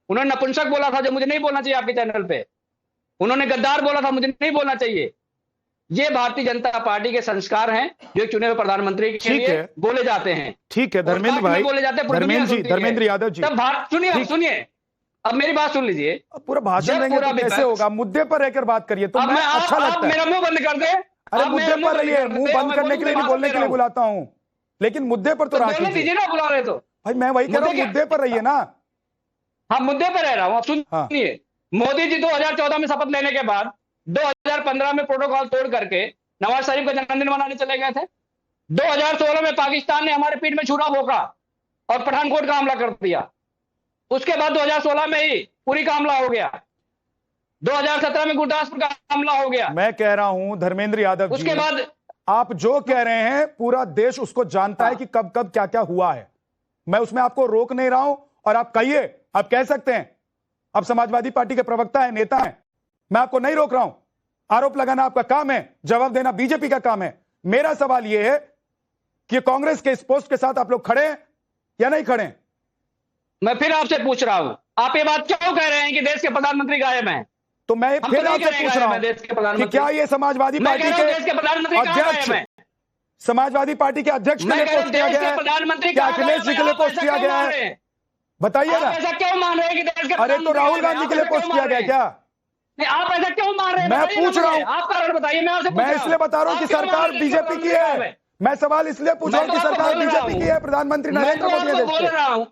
उन्होंने नपुंसक बोला था, जो मुझे नहीं बोलना चाहिए आपके चैनल पे। उन्होंने गद्दार बोला था, मुझे नहीं बोलना चाहिए। ये भारतीय जनता पार्टी के संस्कार हैं जो चुने हुए प्रधानमंत्री के लिए बोले जाते हैं। ठीक है धर्मेंद्र भाई, बोले जाते हैं, धर्मेंद्र यादव जी, तब सुनिए अब मेरी बात सुन लीजिए। अब पूरा भाषण जब देंगे पूरा तो कैसे विपक्ष- होगा? मुद्दे पर रहकर बात करिए तो अब मैं अच्छा आप लगता है। मेरा मुंह बंद कर दे। अरे आप मुद्दे मेरा पर रहिए, मुंह कर दे, बंद मैं करने के लिए नहीं, बोलूं, बोलने के लिए बात बुलाता हूं, लेकिन मुद्दे पर तो तो राख बोलने लीजिए। दीजिए ना, बुला रहे तो। भाई मैं वही कह रहा हूं, मुद्दे मुद्दे पर रहिए ना। हाँ, मुद्दे पर रह रहा हूं। अब सुनिए, मोदी जी 2014 में शपथ लेने के बाद 2015 में प्रोटोकॉल तोड़ करके नवाज शरीफ का जन्मदिन मनाने चले गए थे। 2016 में पाकिस्तान ने हमारे पीठ में छुरा भोंका और पठानकोट का हमला कर दिया। उसके बाद 2016 में ही पुरी का हमला हो गया। 2017 में गुरदासपुर का हमला हो गया। मैं कह रहा हूं धर्मेंद्र यादव जी, उसके बाद आप जो कह रहे हैं पूरा देश उसको जानता है कि कब कब क्या क्या हुआ है। मैं उसमें आपको रोक नहीं रहा हूं, और आप कहिए, आप कह सकते हैं, आप समाजवादी पार्टी के प्रवक्ता हैं, नेता हैं, मैं आपको नहीं रोक रहा हूं। आरोप लगाना आपका काम है, जवाब देना बीजेपी का काम है। मेरा सवाल यह है कि कांग्रेस के इस पोस्ट के साथ आप लोग खड़े हैं या नहीं खड़े हैं? मैं फिर आपसे पूछ रहा हूं, आप ये बात क्यों कह रहे हैं कि देश के प्रधानमंत्री गायब हैं? तो मैं हम फिर तो नहीं आपसे कह रहे पूछ रहा गायब है देश के हूं कि प्रधानमंत्री। क्या ये समाजवादी मैं पार्टी कह रहा हूं देश के प्रधानमंत्री के कहां अध्यक्ष, गायब हैं? समाजवादी पार्टी के अध्यक्ष के मैं लिए कह रहा हूं पोस्ट किया देश गया के है? प्रधानमंत्री क्या कहां अखिलेश जी के लिए गायब हैं? पोस्ट आप किया ऐसा गया क्यों मान है? रहे हैं? बताइए आप ना। ऐसा क्यों मान रहे हैं कि देश के अरे तो राहुल गांधी के लिए पोस्ट किया गया क्या? नहीं, आप ऐसा क्यों मान रहे हैं? मैं बताइए ना पूछ रहा मुझे। हूं। आप कारण बताइए, मैं आपसे पूछ मैं रहा हूं। इसलिए बता रहा हूं कि आप क्यों मान सरकार रहे हैं कि बीजेपी की गायब है। मैं सवाल इसलिए पूछ रहा हूं कि मैं तो सरकार आपको बोल रहा बीजेपी की हूं। है, प्रधानमंत्री मैं नरेंद्र तो मोदी है आपको देश बोल के। रहा हूं।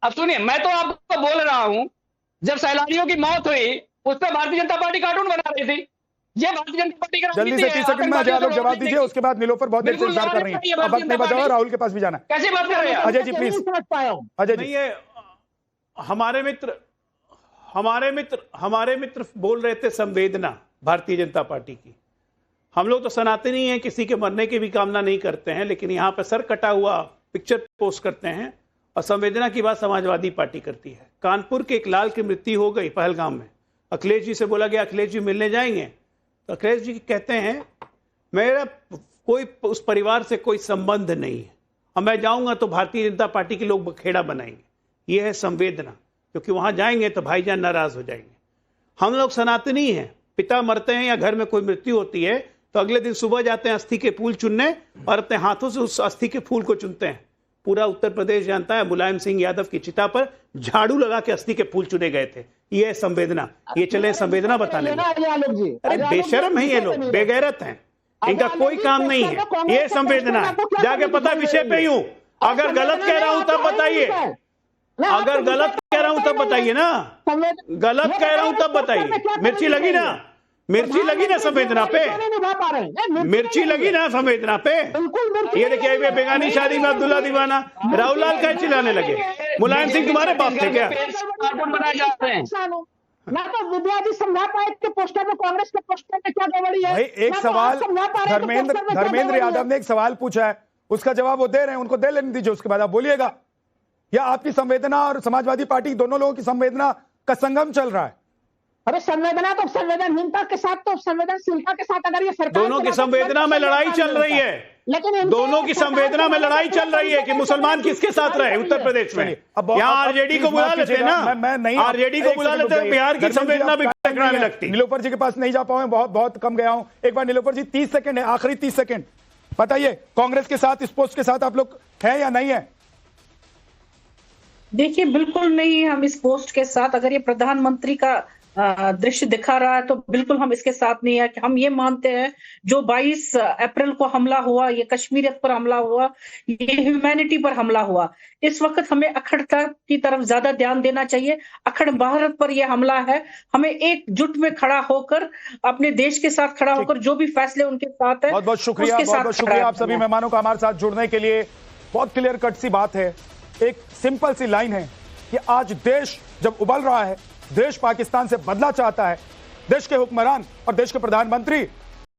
अब सुनिए, मैं तो आपको बोल रहा हूं, जब सैलानियों की मौत हुई उस पर भारतीय जनता पार्टी कार्टून बना रही थी। ये भारतीय जनता पार्टी का जल्दी से 30 सेकंड में अजय लोग जवाब दीजिए, उसके बाद नीलोफर बहुत देर से बिल्कुल इंतजार कर रही लड़ाई है। है अब वक्त नहीं बचा हुआ, राहुल के पास भी जाना है। कैसी बात कर रहे हैं आप? अजय जी प्लीज, समझ पाया हूं। अजय नहीं, जी। ये हमारे मित्र बोल रहे थे संवेदना भारतीय जनता पार्टी की। हम लोग तो सनातनी हैं, किसी के मरने की भी कामना नहीं करते हैं, लेकिन यहाँ पे सर कटा हुआ पिक्चर पोस्ट करते हैं और संवेदना की बात समाजवादी पार्टी करती है। कानपुर के एक लाल की मृत्यु हो गई पहलगाम में। अखिलेश जी से बोला गया अखिलेश जी मिलने जाएंगे, तो अखिलेश जी कहते हैं मेरा कोई उस परिवार से कोई संबंध नहीं है, और मैं जाऊंगा तो भारतीय जनता पार्टी के लोग बखेड़ा बनाएंगे। यह है संवेदना, क्योंकि वहां जाएंगे तो भाईजान नाराज हो जाएंगे। हम लोग सनातनी हैं, पिता मरते हैं या घर में कोई मृत्यु होती है तो अगले दिन सुबह जाते हैं अस्थि के फूल चुनने और अपने हाथों से उस अस्थि के फूल को चुनते हैं। पूरा उत्तर प्रदेश जानता है मुलायम सिंह यादव की चिता पर झाड़ू लगा के अस्थि के फूल चुने गए थे। ये है संवेदना। ये चले संवेदना बताने में। अरे बेशरम है ये लोग, बेगैरत हैं, इनका कोई काम नहीं है। ये संवेदना है, जाके पता विषय पे ही हूं। अगर गलत कह रहा हूं तब बताइए, अगर गलत कह रहा हूं तब बताइए ना, गलत कह रहा हूं तब बताइए। मिर्ची लगी ना, मिर्ची लगी ना संवेदना पे, मिर्ची लगी ना संवेदना पे। ये देखिए बेगानी शादी में अब्दुल्ला दीवाना, राहुल लाल का चिल्लाने लगे। मुलायम सिंह तुम्हारे बाप थे क्या? कार्टून बनाए जाते हैं। ना तो विद्या जी समझा पाए कि पोस्टर में, कांग्रेस के पोस्टर में क्या गड़बड़ी है। भाई एक सवाल धर्मेंद्र यादव ने एक सवाल पूछा है, उसका जवाब वो दे रहे हैं, उनको दे लेने दीजिए, उसके बाद आप बोलिएगा। या आपकी संवेदना और समाजवादी पार्टी दोनों लोगों की संवेदना का संगम चल रहा है? अरे संवेदना तो संवेदनहीनता के साथ, तो संवेदनशीलता के साथ अगर ये सरकार दोनों की संवेदना में लड़ाई चल रही है, लेकिन दोनों की संवेदना में लड़ाई चल रही है कि मुसलमान किसके साथ रहे उत्तर प्रदेश में। यहाँ आरजेडी को बुला लेते ना, मैं नहीं, आरजेडी को बुला लेते, बिहार की संवेदना भी टकराने लगती। नीलोफर जी के पास नहीं जा पाऊं, बहुत कम गया हूं। एक बार नीलोफर जी 30 सेकंड है, आखिरी 30 सेकंड बताइए, कांग्रेस के साथ, इस पोस्ट के साथ आप लोग हैं या नहीं है? देखिए, बिल्कुल नहीं, हम इस पोस्ट के साथ, अगर ये प्रधानमंत्री का दृश्य दिखा रहा है तो बिल्कुल हम इसके साथ नहीं है। कि हम ये मानते हैं जो 22 अप्रैल को हमला हुआ, ये कश्मीरियत पर हमला हुआ, ये ह्यूमैनिटी पर हमला हुआ, इस वक्त हमें अखंडता की तरफ ज्यादा ध्यान देना चाहिए। अखंड भारत पर यह हमला है, हमें एकजुट में खड़ा होकर, अपने देश के साथ खड़ा होकर, जो भी फैसले उनके साथ है, बहुत बहुत शुक्रिया, बहुत बहुत शुक्रिया आप सभी मेहमानों का हमारे साथ जुड़ने के लिए। बहुत क्लियर कट सी बात है, एक सिंपल सी लाइन है कि आज देश जब उबल रहा है, देश पाकिस्तान से बदला चाहता है, देश के हुक्मरान और देश के प्रधानमंत्री